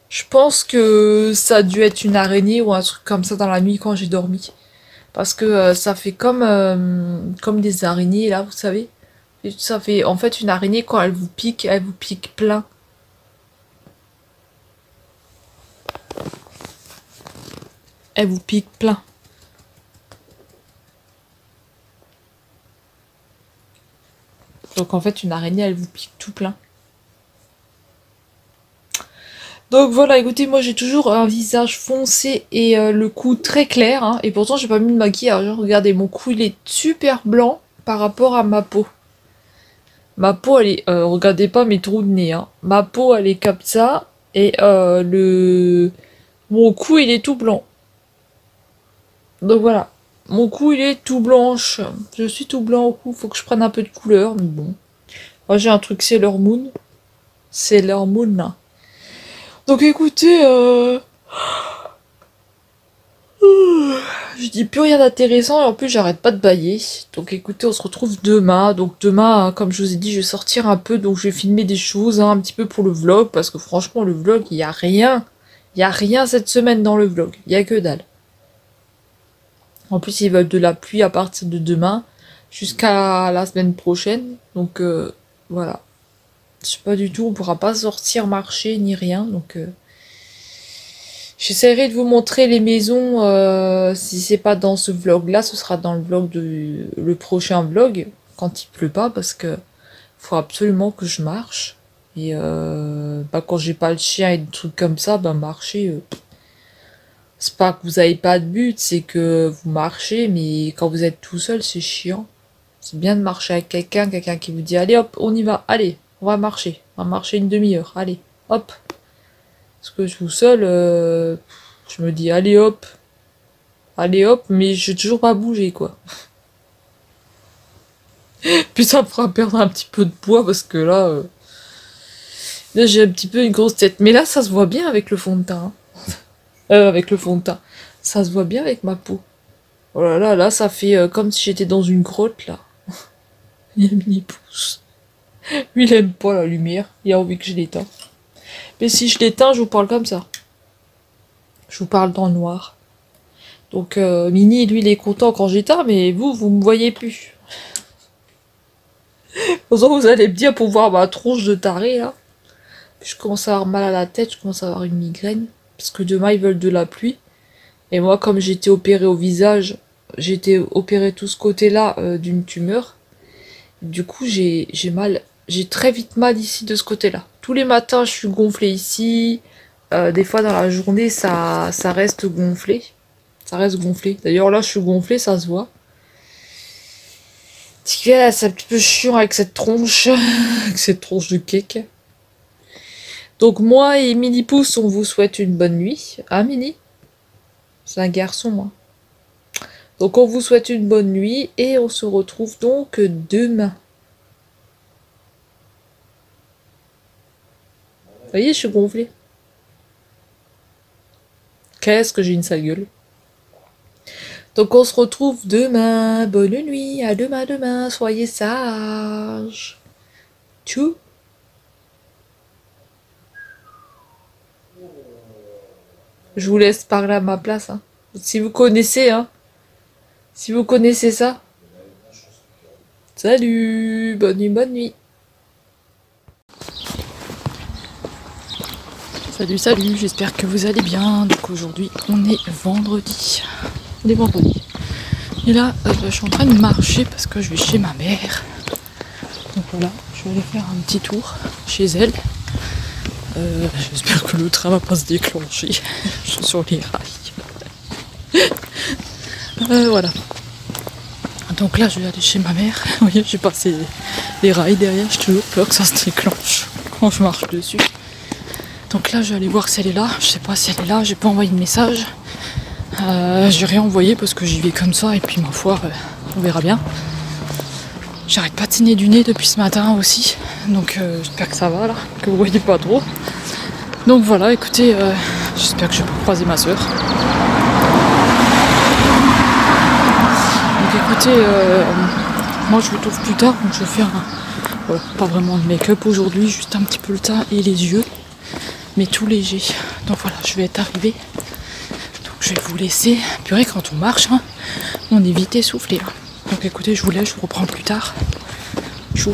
Je pense que ça a dû être une araignée ou un truc comme ça dans la nuit quand j'ai dormi. Parce que ça fait comme des araignées là, vous savez. Et ça fait en fait une araignée quand elle vous pique plein. Elle vous pique plein. Donc en fait une araignée elle vous pique tout plein. Donc voilà, écoutez, moi j'ai toujours un visage foncé et le cou très clair, hein, et pourtant j'ai pas mis de maquillage. Regardez, mon cou il est super blanc par rapport à ma peau. Ma peau elle est, regardez pas mes trous de nez, hein. Ma peau elle est comme ça et mon cou il est tout blanc. Donc voilà, mon cou il est tout blanche. Je suis tout blanc au cou, faut que je prenne un peu de couleur, mais bon. Moi j'ai un truc Sailor Moon, Sailor Moon là. Donc écoutez, je dis plus rien d'intéressant et en plus j'arrête pas de bailler. Donc écoutez, on se retrouve demain. Donc demain, hein, comme je vous ai dit, je vais sortir un peu. Donc je vais filmer des choses, hein, un petit peu pour le vlog. Parce que franchement, le vlog, il y a rien. Il y a rien cette semaine dans le vlog. Il y a que dalle. En plus, ils veulent de la pluie à partir de demain jusqu'à la semaine prochaine. Donc voilà. Je sais pas du tout, on pourra pas sortir, marcher, ni rien. Donc j'essaierai de vous montrer les maisons, si c'est pas dans ce vlog là, ce sera dans le vlog le prochain vlog, quand il pleut pas, parce que faut absolument que je marche. Et bah, quand j'ai pas le chien et des trucs comme ça, bah marcher, c'est pas que vous avez pas de but, c'est que vous marchez, mais quand vous êtes tout seul, c'est chiant. C'est bien de marcher avec quelqu'un qui vous dit allez hop, on y va, allez, on va marcher une demi-heure, allez, hop. Parce que je suis tout seul, je me dis allez hop, mais je vais toujours pas bouger quoi. Puis ça me fera perdre un petit peu de poids parce que là j'ai un petit peu une grosse tête. Mais là ça se voit bien avec le fond de teint. Hein. Avec le fond de teint. Ça se voit bien avec ma peau. Oh là là, là ça fait comme si j'étais dans une grotte là. Il y a Mini pouce. Lui il aime pas la lumière, il a envie que je l'éteins. Mais si je l'éteins, je vous parle comme ça. Je vous parle dans le noir. Donc Mini, lui, il est content quand j'éteins, mais vous me voyez plus. Pourtant, vous allez bien pour voir ma tronche de taré, là. Je commence à avoir mal à la tête, je commence à avoir une migraine. Parce que demain, ils veulent de la pluie. Et moi, comme j'ai été opérée au visage, j'ai été opérée tout ce côté-là d'une tumeur. Du coup, j'ai mal. J'ai très vite mal ici de ce côté-là. Tous les matins, je suis gonflée ici. Des fois, dans la journée, ça reste gonflé. Ça reste gonflé. D'ailleurs, là, je suis gonflée, ça se voit. C'est un petit peu chiant avec cette tronche. Avec cette tronche de cake. Donc, moi et Mini Pouce, on vous souhaite une bonne nuit. Hein, Mini? C'est un garçon, moi. Donc, on vous souhaite une bonne nuit. Et on se retrouve donc demain. Vous voyez, je suis gonflée. Qu'est-ce que j'ai une sale gueule. Donc on se retrouve demain. Bonne nuit. À demain. Soyez sages. Tchou. Je vous laisse parler à ma place. Hein. Si vous connaissez, hein. Si vous connaissez ça. Salut. Bonne nuit. Salut, j'espère que vous allez bien. Donc aujourd'hui, on est vendredi. Et là, je suis en train de marcher parce que je vais chez ma mère. Donc voilà, je vais aller faire un petit tour chez elle. J'espère que le train va pas se déclencher. Je suis sur les rails. Voilà. Donc là, je vais aller chez ma mère. Vous voyez, j'ai passé les rails derrière. J'ai toujours peur que ça se déclenche quand je marche dessus. Donc là, je vais aller voir si elle est là. Je sais pas si elle est là. J'ai pas envoyé de message. J'ai rien envoyé parce que j'y vais comme ça. Et puis, ma foi, on verra bien. J'arrête pas de saigner du nez depuis ce matin aussi. Donc, j'espère que ça va là. Que vous voyez pas trop. Donc voilà, écoutez, J'espère que je vais pas croiser ma soeur. Donc écoutez, moi je le trouve plus tard, donc je vais faire pas vraiment de make-up aujourd'hui, juste un petit peu le teint et les yeux, mais tout léger. Donc voilà, je vais être arrivée. Donc je vais vous laisser. Purée, quand on marche, hein, on est vite essoufflé. Hein. Donc écoutez, je vous laisse, je vous reprends plus tard. Chou.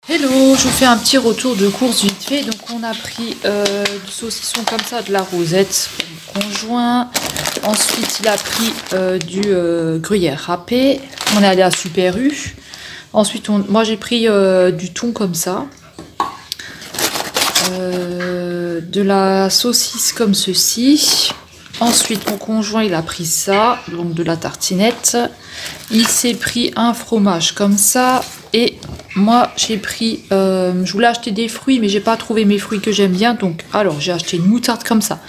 Hello, je vous fais un petit retour de course vite fait. Donc on a pris du saucisson comme ça, de la rosette pour mon conjoint. Ensuite il a pris du gruyère râpé. On est allé à Super U. Ensuite moi j'ai pris du thon comme ça. De la saucisse comme ceci. Ensuite mon conjoint il a pris ça, donc de la tartinette. Il s'est pris un fromage comme ça. Et moi j'ai pris, je voulais acheter des fruits mais j'ai pas trouvé mes fruits que j'aime bien, donc alors j'ai acheté une moutarde comme ça.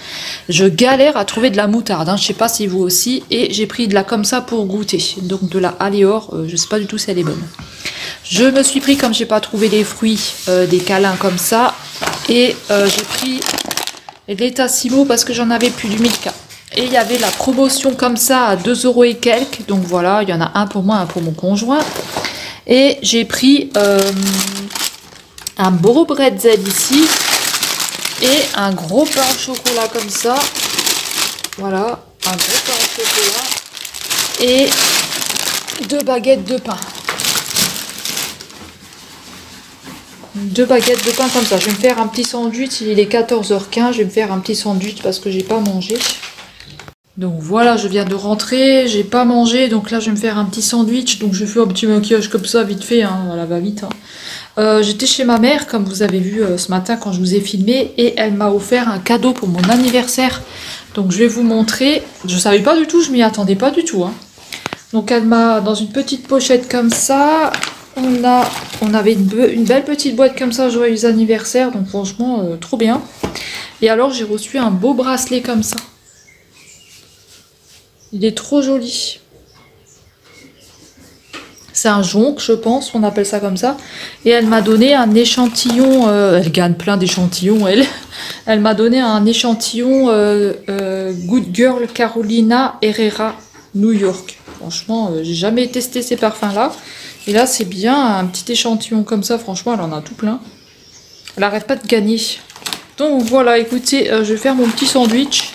Je galère à trouver de la moutarde, hein. Je sais pas si vous aussi, et j'ai pris de la comme ça pour goûter, donc de la Aléor, je sais pas du tout si elle est bonne. Je me suis pris, comme j'ai pas trouvé les fruits, des câlins comme ça, et j'ai pris des Tassimo parce que j'en avais plus du Milka. Et il y avait la promotion comme ça à 2 € et quelques, donc voilà, il y en a un pour moi, un pour mon conjoint. Et j'ai pris un gros bretzel ici et un gros pain au chocolat comme ça. Voilà, un gros pain au chocolat et 2 baguettes de pain. 2 baguettes de pain comme ça. Je vais me faire un petit sandwich, il est 14h15, je vais me faire un petit sandwich parce que j'ai pas mangé. Donc voilà, je viens de rentrer, j'ai pas mangé, donc là je vais me faire un petit sandwich, donc je fais un petit maquillage comme ça, vite fait, hein, voilà, va vite. Hein. J'étais chez ma mère, comme vous avez vu ce matin quand je vous ai filmé, et elle m'a offert un cadeau pour mon anniversaire. Donc je vais vous montrer, je savais pas du tout, je m'y attendais pas du tout. Hein. Donc elle m'a, dans une petite pochette comme ça, on avait une belle petite boîte comme ça, joyeux anniversaire, donc franchement, trop bien. Et alors j'ai reçu un beau bracelet comme ça. Il est trop joli. C'est un jonc, je pense, on appelle ça comme ça. Et elle m'a donné un échantillon. Elle gagne plein d'échantillons, elle. Elle m'a donné un échantillon Good Girl Carolina Herrera New York. Franchement, j'ai jamais testé ces parfums-là. Et là, c'est bien un petit échantillon comme ça. Franchement, elle en a tout plein. Elle arrête pas de gagner. Donc voilà, écoutez, je vais faire mon petit sandwich.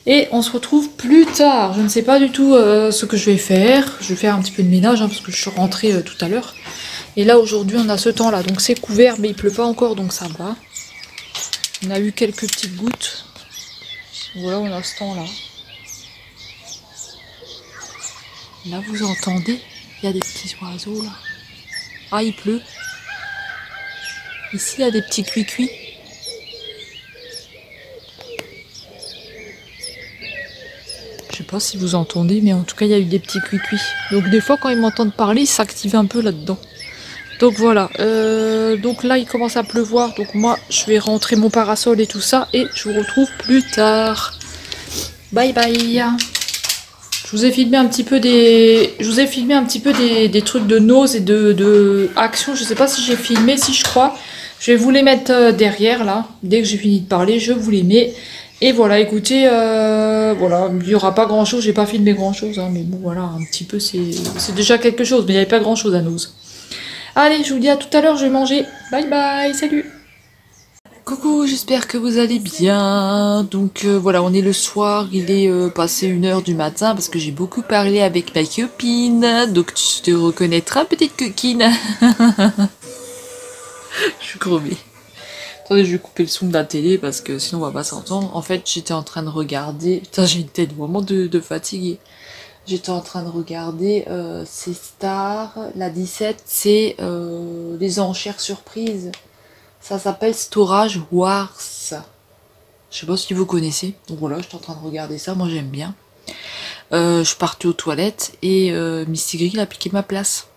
Et on se retrouve plus tard. Je ne sais pas du tout ce que je vais faire. Je vais faire un petit peu de ménage hein, parce que je suis rentrée tout à l'heure. Et là aujourd'hui on a ce temps là. Donc c'est couvert mais il pleut pas encore donc ça va. On a eu quelques petites gouttes. Voilà, on a ce temps là. Là vous entendez, il y a des petits oiseaux là. Ah il pleut. Ici il y a des petits cuicuis. Je sais pas si vous entendez, mais en tout cas, il y a eu des petits cuicuis. Donc des fois, quand ils m'entendent parler, ils s'activent un peu là-dedans. Donc voilà. Donc là, il commence à pleuvoir. Donc moi, je vais rentrer mon parasol et tout ça. Et je vous retrouve plus tard. Bye bye. Je vous ai filmé un petit peu des... Je vous ai filmé un petit peu des trucs de nose et de action. Je sais pas si j'ai filmé, si je crois. Je vais vous les mettre derrière, là. Dès que j'ai fini de parler, je vous les mets. Et voilà, écoutez, voilà, il n'y aura pas grand chose, j'ai pas filmé grand chose, hein, mais bon voilà, un petit peu c'est déjà quelque chose, mais il n'y avait pas grand chose à Nose. Allez, je vous dis à tout à l'heure, je vais manger. Bye bye, salut. Coucou, j'espère que vous allez bien. Donc voilà, on est le soir, il est passé 1 h du matin parce que j'ai beaucoup parlé avec ma copine. Donc tu te reconnaîtras, petite coquine. Je suis crevée. Attendez, je vais couper le son de la télé parce que sinon on va pas s'entendre. En fait, j'étais en train de regarder... Putain, j'ai une tête vraiment de fatiguée. J'étais en train de regarder ces stars. La 17, c'est les enchères surprises. Ça s'appelle Storage Wars. Je sais pas si vous connaissez. Donc voilà, j'étais en train de regarder ça. Moi, j'aime bien. Je suis partie aux toilettes et Misty Grill a piqué ma place.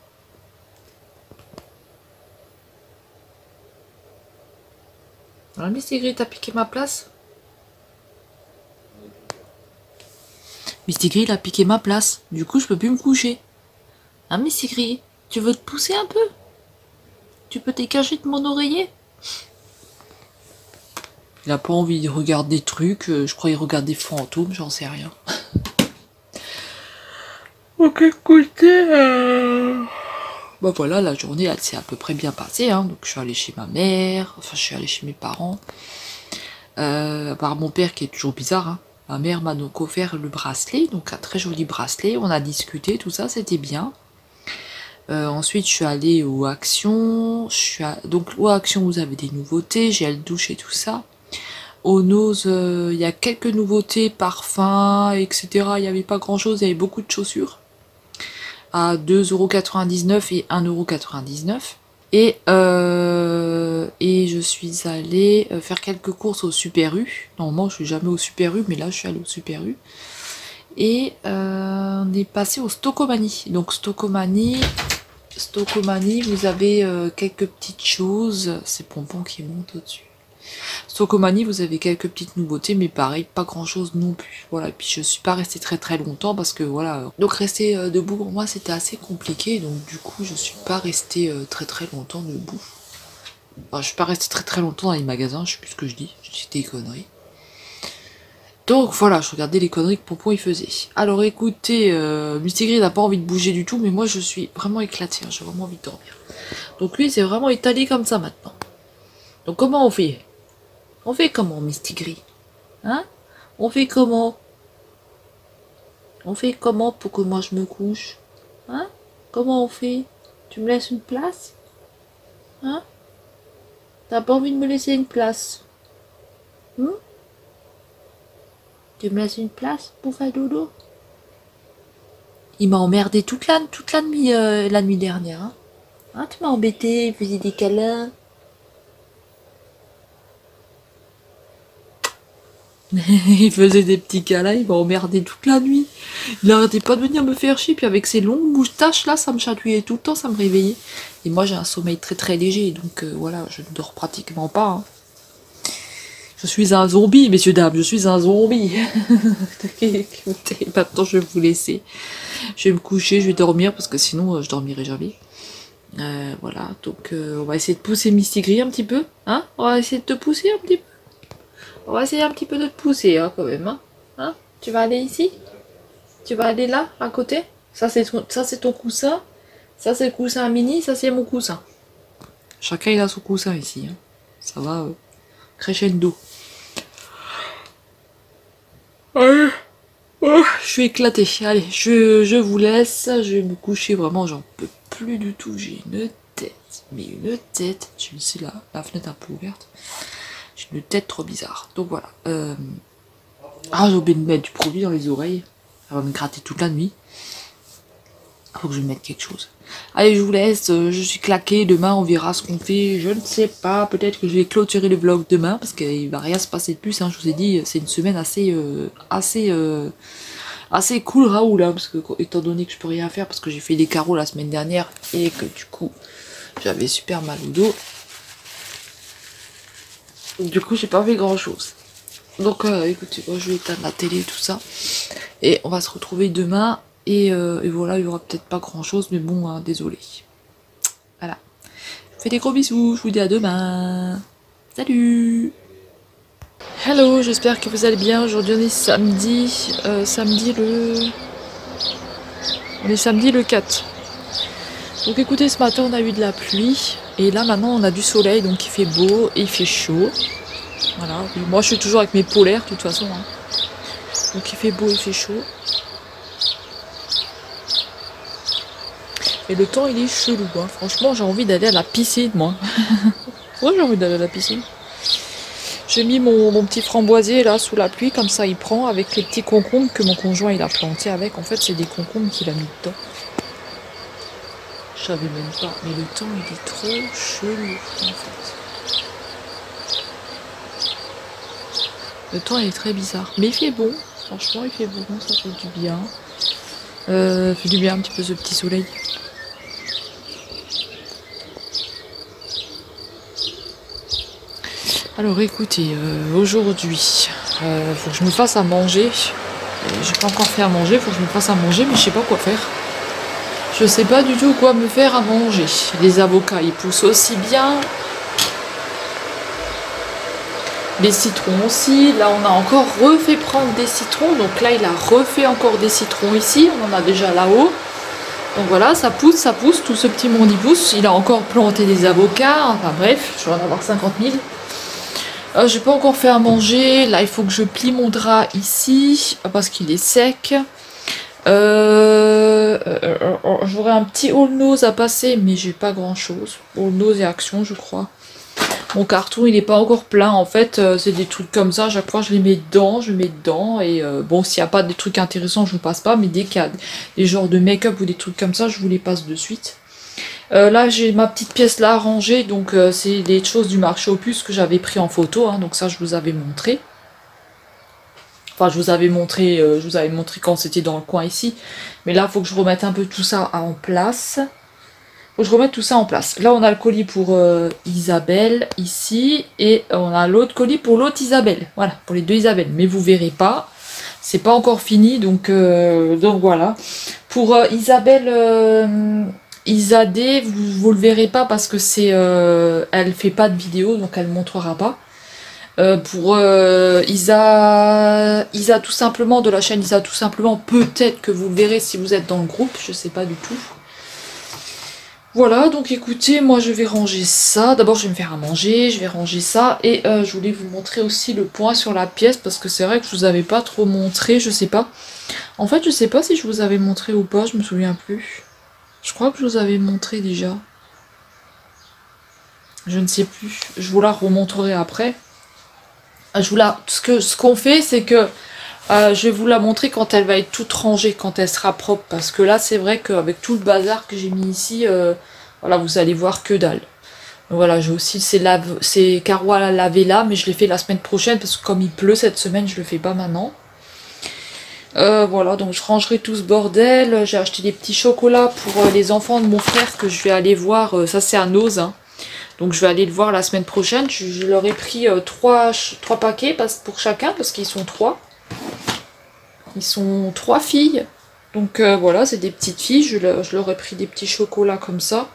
Alors, Misty Gris, t'as piqué ma place? Misty Gris, il a piqué ma place. Du coup, je peux plus me coucher. Hein, Misty Gris, tu veux te pousser un peu? Tu peux dégager de mon oreiller? Il a pas envie de regarder des trucs. Je crois qu'il regarde des fantômes, j'en sais rien. Ok, écoutez... Bah voilà, la journée, elle s'est à peu près bien passée. Hein. Donc je suis allée chez ma mère, enfin je suis allée chez mes parents. Par mon père qui est toujours bizarre. Hein. Ma mère m'a donc offert le bracelet, donc un très joli bracelet. On a discuté, tout ça, c'était bien. Ensuite, je suis allée au Action. Donc, au Action, vous avez des nouveautés, gel douche et tout ça. Au Nose, il y a quelques nouveautés, parfums, etc. Il n'y avait pas grand chose, il y avait beaucoup de chaussures. À 2,99 € et 1,99 €. Et je suis allée faire quelques courses au Super U. Normalement, je suis jamais au Super U, mais là, je suis allée au Super U. Et on est passé au Stockomanie. Donc, Stockomanie, vous avez quelques petites choses. C'est Pompon qui monte au-dessus. Stockomanie, vous avez quelques petites nouveautés, mais pareil, pas grand chose non plus. Voilà, et puis je suis pas restée très longtemps parce que voilà. Donc rester debout pour moi c'était assez compliqué, donc du coup je suis pas restée très longtemps debout. Enfin, je suis pas restée très longtemps dans les magasins, je sais plus ce que je dis des conneries. Donc voilà, je regardais les conneries que Pompon il faisait. Alors écoutez, Mistigris n'a pas envie de bouger du tout, mais moi je suis vraiment éclatée, hein, j'ai vraiment envie de dormir. Donc lui c'est vraiment étalé comme ça maintenant. Donc comment on fait? On fait comment, Mistigris? Hein? On fait comment? On fait comment pour que moi je me couche? Hein? Comment on fait? Tu me laisses une place? Hein? T'as pas envie de me laisser une place? Tu me laisses une place pour faire dodo? Il m'a emmerdé toute la nuit, la nuit dernière. Hein? Hein, tu m'as embêté, il faisait des câlins. Il faisait des petits câlins, il m'a emmerdé toute la nuit. Il arrêtait pas de venir me faire chier, puis avec ses longues moustaches là, ça me chatouillait tout le temps, ça me réveillait. Et moi j'ai un sommeil très léger, donc voilà, je ne dors pratiquement pas. Hein. Je suis un zombie, messieurs, dames, je suis un zombie. Écoutez, maintenant je vais vous laisser. Je vais me coucher, je vais dormir, parce que sinon je dormirai jamais. Voilà, donc on va essayer de pousser Mistigris un petit peu. Hein? On va essayer de te pousser un petit peu. On va essayer un petit peu de te pousser, hein, quand même. Hein? Tu vas aller ici? Tu vas aller là, à côté? Ça, c'est ton coussin. Ça, c'est le coussin mini. Ça, c'est mon coussin. Chacun, il a son coussin ici. Hein. Ça va crescendo. Allez. Oh, je suis éclatée. Allez, je vous laisse. Je vais me coucher. Vraiment, j'en peux plus du tout. J'ai une tête. Mais une tête. Je sais là, la fenêtre un peu ouverte. J'ai une tête trop bizarre. Donc voilà. Ah, j'ai oublié de mettre du produit dans les oreilles. Ça va me gratter toute la nuit. Faut que je mette quelque chose. Allez, je vous laisse. Je suis claquée. Demain, on verra ce qu'on fait. Je ne sais pas. Peut-être que je vais clôturer le vlog demain. Parce qu'il va rien se passer de plus. Hein. Je vous ai dit, c'est une semaine assez cool, Raoul. Hein, parce que, étant donné que je peux rien faire. Parce que j'ai fait des carreaux la semaine dernière. Et que du coup, j'avais super mal au dos. Du coup, j'ai pas fait grand chose. Donc, écoutez, moi, je vais éteindre la télé et tout ça. Et on va se retrouver demain. Et voilà, il y aura peut-être pas grand chose, mais bon, hein, désolé. Voilà. Je vous fais des gros bisous. Je vous dis à demain. Salut! Hello, j'espère que vous allez bien. Aujourd'hui, on est samedi. On est samedi le 4. Donc, écoutez, ce matin, on a eu de la pluie. Et là, maintenant, on a du soleil. Donc, il fait beau et il fait chaud. Voilà, moi je suis toujours avec mes polaires de toute façon. Hein. Donc il fait beau, il fait chaud. Et le temps il est chelou. Hein. Franchement j'ai envie d'aller à la piscine moi. Ouais j'ai envie d'aller à la piscine. J'ai mis mon petit framboisier là sous la pluie, comme ça il prend avec les petits concombres que mon conjoint il a planté avec. En fait c'est des concombres qu'il a mis dedans. Je savais même pas. Mais le temps il est trop chelou en fait. Le temps est très bizarre, mais il fait bon, franchement il fait bon, ça fait du bien. Fait du bien un petit peu ce petit soleil. Alors écoutez, aujourd'hui, faut que je me fasse à manger. J'ai pas encore fait à manger, faut que je me fasse à manger, mais je sais pas quoi faire. Je sais pas du tout quoi me faire à manger. Les avocats ils poussent aussi bien. Les citrons aussi, là on a encore refait prendre des citrons, donc là il a refait encore des citrons ici, on en a déjà là-haut. Donc voilà, ça pousse, tout ce petit monde y pousse, il a encore planté des avocats, enfin bref, je vais en avoir 50 000. J'ai pas encore fait à manger, là il faut que je plie mon drap ici, parce qu'il est sec. J'aurais un petit all nose à passer, mais j'ai pas grand chose. All nose et action, je crois. Mon carton, il n'est pas encore plein. En fait, c'est des trucs comme ça. À chaque fois, je les mets dedans, Et bon, s'il n'y a pas des trucs intéressants, je vous passe pas. Mais dès qu'il y a des genres de make-up ou des trucs comme ça, je vous les passe de suite. Là, j'ai ma petite pièce là à ranger. Donc, c'est des choses du marché aux puces que j'avais pris en photo. Hein, donc ça, je vous avais montré. Enfin, je vous avais montré quand c'était dans le coin ici. Mais là, il faut que je remette un peu tout ça en place. Faut que je remette tout ça en place. Là, on a le colis pour Isabelle, ici. Et on a l'autre colis pour l'autre Isabelle. Voilà, pour les deux Isabelle. Mais vous verrez pas. C'est pas encore fini, donc voilà. Pour Isabelle Isadé, vous le verrez pas parce que c'est... elle fait pas de vidéo, donc elle montrera pas. Pour Isa tout simplement, de la chaîne Isa tout simplement, peut-être que vous le verrez si vous êtes dans le groupe, je sais pas du tout. Voilà, donc écoutez, moi je vais ranger ça. D'abord je vais me faire à manger, je vais ranger ça. Et je voulais vous montrer aussi le point sur la pièce, parce que c'est vrai que je vous avais pas trop montré, je sais pas. En fait, je sais pas si je vous avais montré ou pas, je me souviens plus. Je crois que je vous avais montré déjà. Je ne sais plus, je vous la remontrerai après. Ce qu'on fait, c'est que je vais vous la montrer quand elle va être toute rangée, quand elle sera propre. Parce que là, c'est vrai qu'avec tout le bazar que j'ai mis ici, voilà, vous allez voir que dalle. Donc voilà, j'ai aussi ces carreaux à laver là, mais je les fais la semaine prochaine parce que comme il pleut cette semaine, je le fais pas maintenant. Voilà, donc je rangerai tout ce bordel. J'ai acheté des petits chocolats pour les enfants de mon frère que je vais aller voir. Ça, c'est à Nose, hein. Donc je vais aller le voir la semaine prochaine. Je leur ai pris 3 paquets pour chacun parce qu'ils sont 3. Ils sont 3 filles. Donc voilà, c'est des petites filles. Je leur ai pris des petits chocolats comme ça.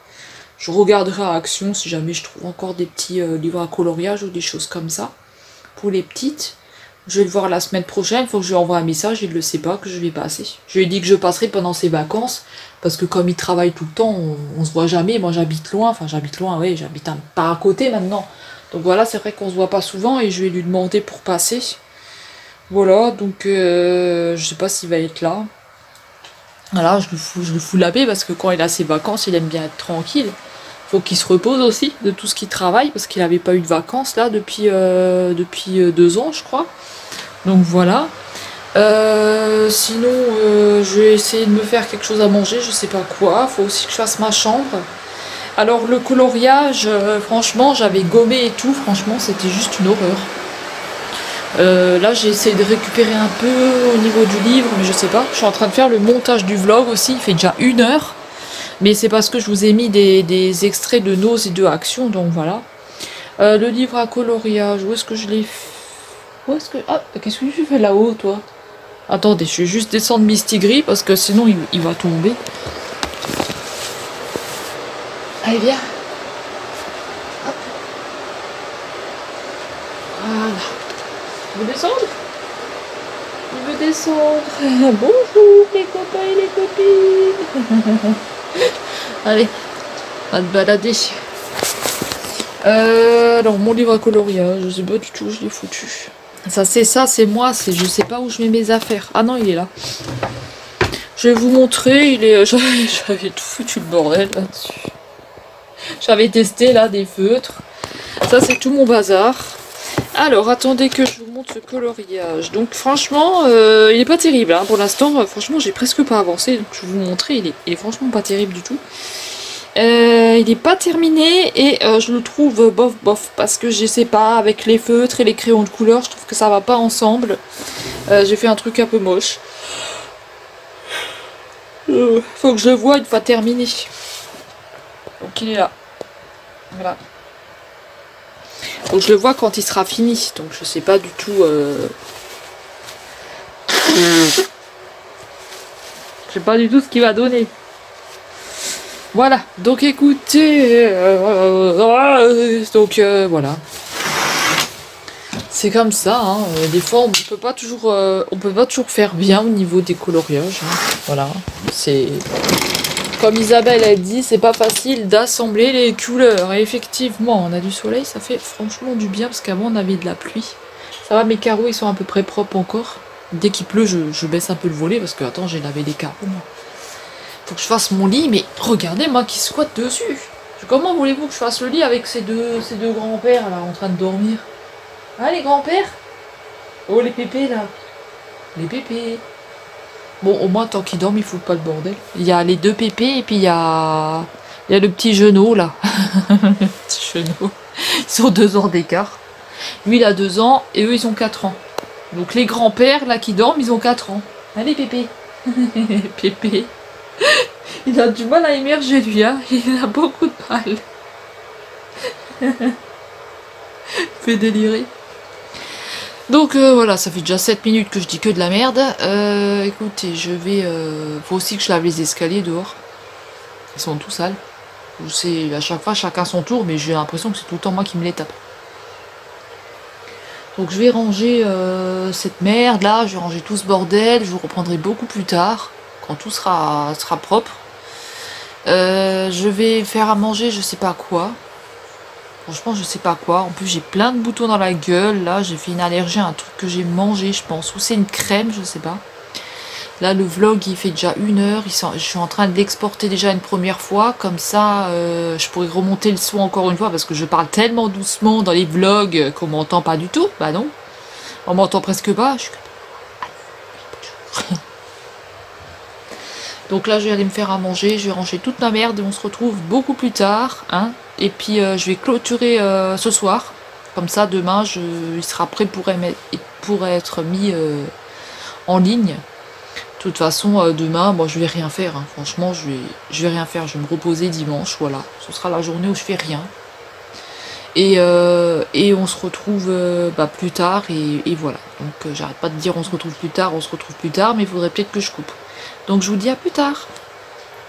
Je regarderai à Action si jamais je trouve encore des petits livres à coloriage ou des choses comme ça. Pour les petites. Je vais le voir la semaine prochaine. Il faut que je lui envoie un message. Il ne le sait pas que je vais passer. Je lui ai dit que je passerai pendant ses vacances. Parce que comme il travaille tout le temps, on se voit jamais. Moi j'habite loin. Enfin j'habite loin, oui. J'habite pas à côté maintenant. Donc voilà, c'est vrai qu'on se voit pas souvent. Et je vais lui demander pour passer. Voilà, donc je sais pas s'il va être là. Voilà, je le fous la paix parce que quand il a ses vacances, il aime bien être tranquille. Faut qu'il se repose aussi de tout ce qu'il travaille parce qu'il n'avait pas eu de vacances là depuis 2 ans, je crois. Donc voilà. Sinon, je vais essayer de me faire quelque chose à manger, je sais pas quoi. Faut aussi que je fasse ma chambre. Alors le coloriage, franchement, j'avais gommé et tout. Franchement, c'était juste une horreur. Là j'ai essayé de récupérer un peu au niveau du livre, mais je sais pas. Je suis en train de faire le montage du vlog aussi, il fait déjà 1 heure. Mais c'est parce que je vous ai mis des extraits de Nose et de Action, donc voilà. Le livre à coloriage, où est-ce que je l'ai fait? Ah, qu'est-ce que tu fais là-haut, toi? Attendez, je vais juste descendre Mistigris, parce que sinon il va tomber. Allez, viens. Hop. Voilà. Il veut descendre? Il veut descendre. Bonjour les copains et les copines. Allez, on va te balader. Alors mon livre à coloriage, je sais pas du tout où je l'ai foutu. Ça c'est moi, je sais pas où je mets mes affaires. Ah non, il est là. Je vais vous montrer, j'avais tout foutu le bordel là-dessus. J'avais testé là des feutres. Ça c'est tout mon bazar. Alors, attendez que je vous montre le coloriage. Donc, franchement, il est pas terrible. Hein. Pour l'instant, franchement, j'ai presque pas avancé. Donc, je vais vous montrer. Il est franchement pas terrible du tout. Il est pas terminé et je le trouve bof. Parce que je sais pas, avec les feutres et les crayons de couleur, je trouve que ça va pas ensemble. J'ai fait un truc un peu moche. Faut que je le voie une fois terminé. Donc, il est là. Voilà. Donc je le vois quand il sera fini, donc je sais pas du tout. Je sais pas du tout ce qu'il va donner. Voilà, donc écoutez, voilà. C'est comme ça, hein. Des fois on peut pas toujours faire bien au niveau des coloriages. Hein. Voilà, c'est. Comme Isabelle a dit, c'est pas facile d'assembler les couleurs. Et effectivement, on a du soleil, ça fait franchement du bien parce qu'avant on avait de la pluie. Ça va, mes carreaux ils sont à peu près propres encore. Dès qu'il pleut, je baisse un peu le volet parce que attends, j'ai lavé les carreaux moi. Faut que je fasse mon lit, mais regardez-moi qui squatte dessus. Comment voulez-vous que je fasse le lit avec ces deux grands-pères là en train de dormir? Ah les grands-pères? Oh les pépés là. Les pépés. Bon au moins tant qu'ils dorment ils foutent pas le bordel. Il y a les deux pépés et puis il y a le petit genou là. Le petit genou. Ils ont 2 ans d'écart. Lui il a 2 ans et eux ils ont 4 ans. Donc les grands-pères là qui dorment ils ont 4 ans. Allez pépé. Pépé. Il a du mal à émerger lui, hein. Il a beaucoup de mal. Fait délirer. Donc voilà, ça fait déjà 7 minutes que je dis que de la merde. Écoutez, je vais... faut aussi que je lave les escaliers dehors. Ils sont tout sales. C'est à chaque fois chacun son tour, mais j'ai l'impression que c'est tout le temps moi qui me les tape. Donc je vais ranger cette merde là, je vais ranger tout ce bordel, je vous reprendrai beaucoup plus tard, quand tout sera propre. Je vais faire à manger, je sais pas quoi. Franchement, je sais pas quoi. En plus, j'ai plein de boutons dans la gueule. Là, j'ai fait une allergie à un truc que j'ai mangé, je pense. Ou c'est une crème, je sais pas. Là, le vlog, il fait déjà 1 heure. Je suis en train de l'exporter déjà une première fois. Comme ça, je pourrais remonter le son encore une fois. Parce que je parle tellement doucement dans les vlogs qu'on m'entend pas du tout. Bah non. On m'entend presque pas. Je suis... Donc là, je vais aller me faire à manger. Je vais ranger toute ma merde. Et on se retrouve beaucoup plus tard. Hein. Et puis, je vais clôturer ce soir. Comme ça, demain, il sera prêt pour être mis en ligne. De toute façon, demain, moi, je vais rien faire. Hein. Franchement, je vais rien faire. Je vais me reposer dimanche. Voilà. Ce sera la journée où je fais rien. Et on se retrouve plus tard. Et voilà. Donc, j'arrête pas de dire on se retrouve plus tard. Mais il faudrait peut-être que je coupe. Donc, je vous dis à plus tard.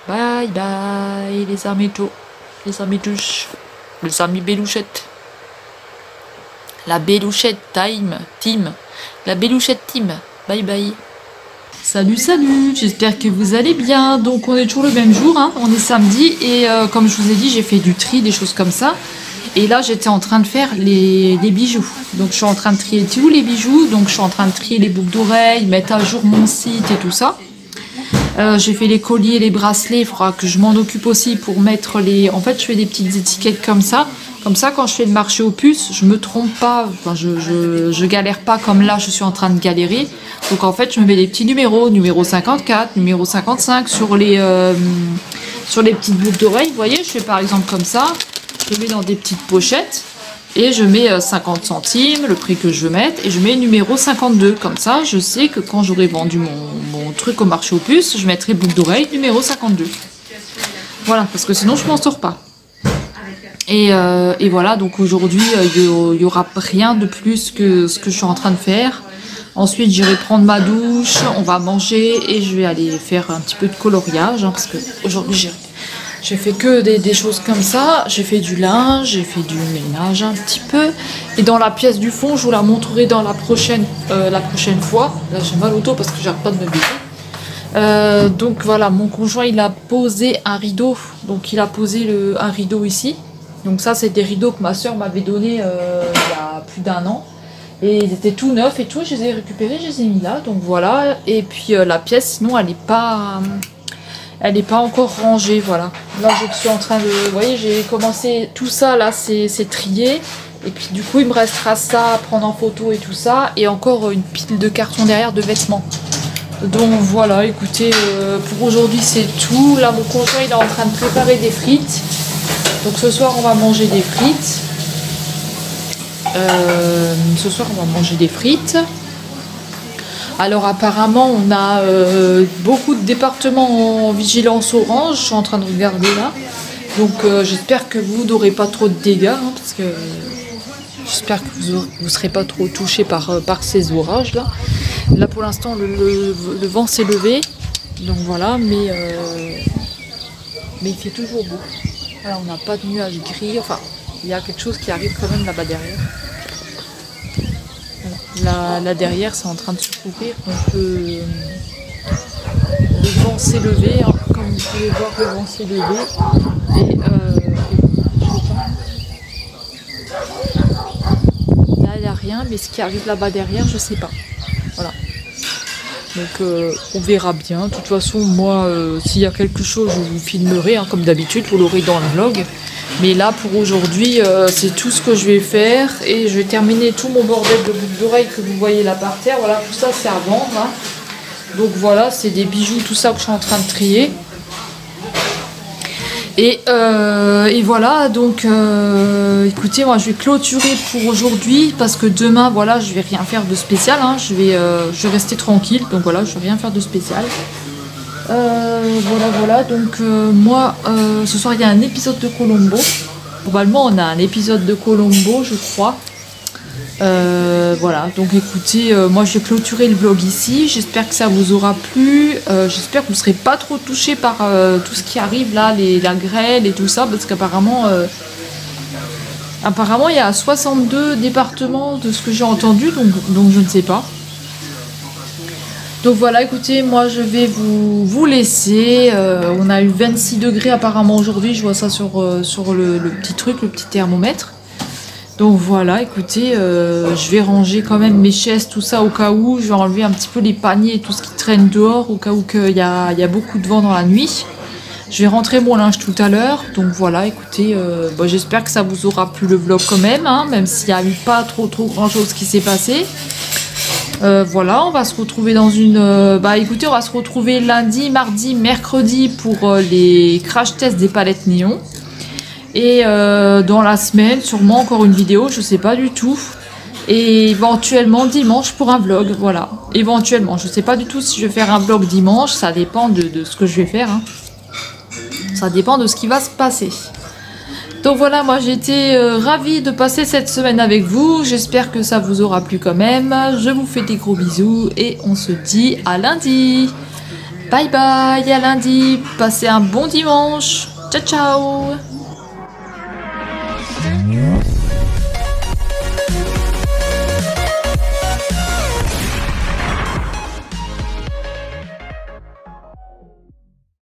Bye bye, les amétos. Les amis touches. Les amis Bélouchette. La Bélouchette team. La Bélouchette team. Bye bye. Salut, j'espère que vous allez bien. Donc on est toujours le même jour, hein. On est samedi et comme je vous ai dit, j'ai fait du tri, des choses comme ça. Et là j'étais en train de faire les bijoux. Donc je suis en train de trier tous les bijoux. Donc je suis en train de trier les boucles d'oreilles, mettre à jour mon site et tout ça. J'ai fait les colliers, les bracelets, il faudra que je m'en occupe aussi pour mettre les... En fait je fais des petites étiquettes comme ça. Comme ça, quand je fais le marché aux puces, je me trompe pas, enfin, je galère pas comme là, je suis en train de galérer. Donc en fait, je me mets des petits numéros, numéro 54, numéro 55 sur les petites boucles d'oreilles. Vous voyez, je fais par exemple comme ça, je mets dans des petites pochettes et je mets 50 centimes, le prix que je veux mettre, et je mets numéro 52. Comme ça, je sais que quand j'aurai vendu mon truc au marché aux puces, je mettrai boucle d'oreille numéro 52. Voilà, parce que sinon je m'en sors pas. Et voilà, donc aujourd'hui, il n'y aura rien de plus que ce que je suis en train de faire. Ensuite, j'irai prendre ma douche, on va manger et je vais aller faire un petit peu de coloriage. Hein, parce que aujourd'hui, j'ai fait que des choses comme ça. J'ai fait du linge, j'ai fait du ménage un petit peu. Et dans la pièce du fond, je vous la montrerai dans la prochaine fois. Là, j'ai mal au dos parce que j'arrête pas de me baisser. Donc voilà, mon conjoint, il a posé un rideau. Donc il a posé un rideau ici. Donc ça, c'est des rideaux que ma soeur m'avait donné il y a plus d'1 an. Et ils étaient tout neufs et tout, je les ai récupérés, je les ai mis là. Donc voilà, et puis la pièce, sinon, elle n'est pas encore rangée, voilà. Là, je suis en train de... Vous voyez, j'ai commencé tout ça, là, c'est trié. Et puis du coup, il me restera ça à prendre en photo et tout ça. Et encore une pile de cartons derrière de vêtements. Donc voilà, écoutez, pour aujourd'hui, c'est tout. Là, mon conjoint, il est en train de préparer des frites. Donc ce soir on va manger des frites. Alors apparemment on a beaucoup de départements en vigilance orange. Je suis en train de regarder là. Donc j'espère que vous n'aurez pas trop de dégâts. Hein, parce que j'espère que vous ne serez pas trop touchés par ces orages là. Là pour l'instant le vent s'est levé. Donc voilà, mais il fait toujours beau. Voilà, on n'a pas de nuages gris, enfin, il y a quelque chose qui arrive quand même là-bas derrière. Voilà. Là derrière, c'est en train de se couvrir, donc le vent s'est levé, hein, comme vous pouvez voir, le vent s'est levé. Et là, il n'y a rien, mais ce qui arrive là-bas derrière, je sais pas. Voilà. Donc on verra bien. De toute façon, moi, s'il y a quelque chose, je vous filmerai, hein, comme d'habitude, vous l'aurez dans le vlog. Mais là, pour aujourd'hui, c'est tout ce que je vais faire. Et je vais terminer tout mon bordel de boucles d'oreilles que vous voyez là par terre. Voilà, tout ça, c'est à vendre. Hein. Donc voilà, c'est des bijoux, tout ça que je suis en train de trier. Et voilà, donc écoutez, moi je vais clôturer pour aujourd'hui parce que demain, voilà, je vais rien faire de spécial, hein, je vais rester tranquille, donc voilà, je vais rien faire de spécial. Voilà, donc moi, ce soir il y a un épisode de Colombo. Globalement, on a un épisode de Colombo, je crois. Voilà, donc écoutez, moi je vais clôturer le vlog ici, j'espère que ça vous aura plu, j'espère que vous ne serez pas trop touchés par tout ce qui arrive là, la grêle et tout ça, parce qu'apparemment il y a 62 départements de ce que j'ai entendu, donc je ne sais pas. Donc voilà, écoutez, moi je vais vous laisser, on a eu 26 degrés apparemment aujourd'hui, je vois ça sur le petit truc, le petit thermomètre. Donc voilà, écoutez, je vais ranger quand même mes chaises, tout ça au cas où. Je vais enlever un petit peu les paniers et tout ce qui traîne dehors au cas où il y a beaucoup de vent dans la nuit. Je vais rentrer mon linge tout à l'heure. Donc voilà, écoutez, j'espère que ça vous aura plu le vlog quand même, hein, même s'il n'y a eu pas trop grand chose qui s'est passé. Voilà, on va se retrouver dans une... écoutez, on va se retrouver lundi, mardi, mercredi pour les crash tests des palettes néon. Et dans la semaine, sûrement encore une vidéo, je sais pas du tout. Et éventuellement dimanche pour un vlog, voilà. Éventuellement, je sais pas du tout si je vais faire un vlog dimanche, ça dépend de ce que je vais faire. Hein. Ça dépend de ce qui va se passer. Donc voilà, moi j'ai été ravie de passer cette semaine avec vous. J'espère que ça vous aura plu quand même. Je vous fais des gros bisous et on se dit à lundi. Bye bye, à lundi. Passez un bon dimanche. Ciao, ciao.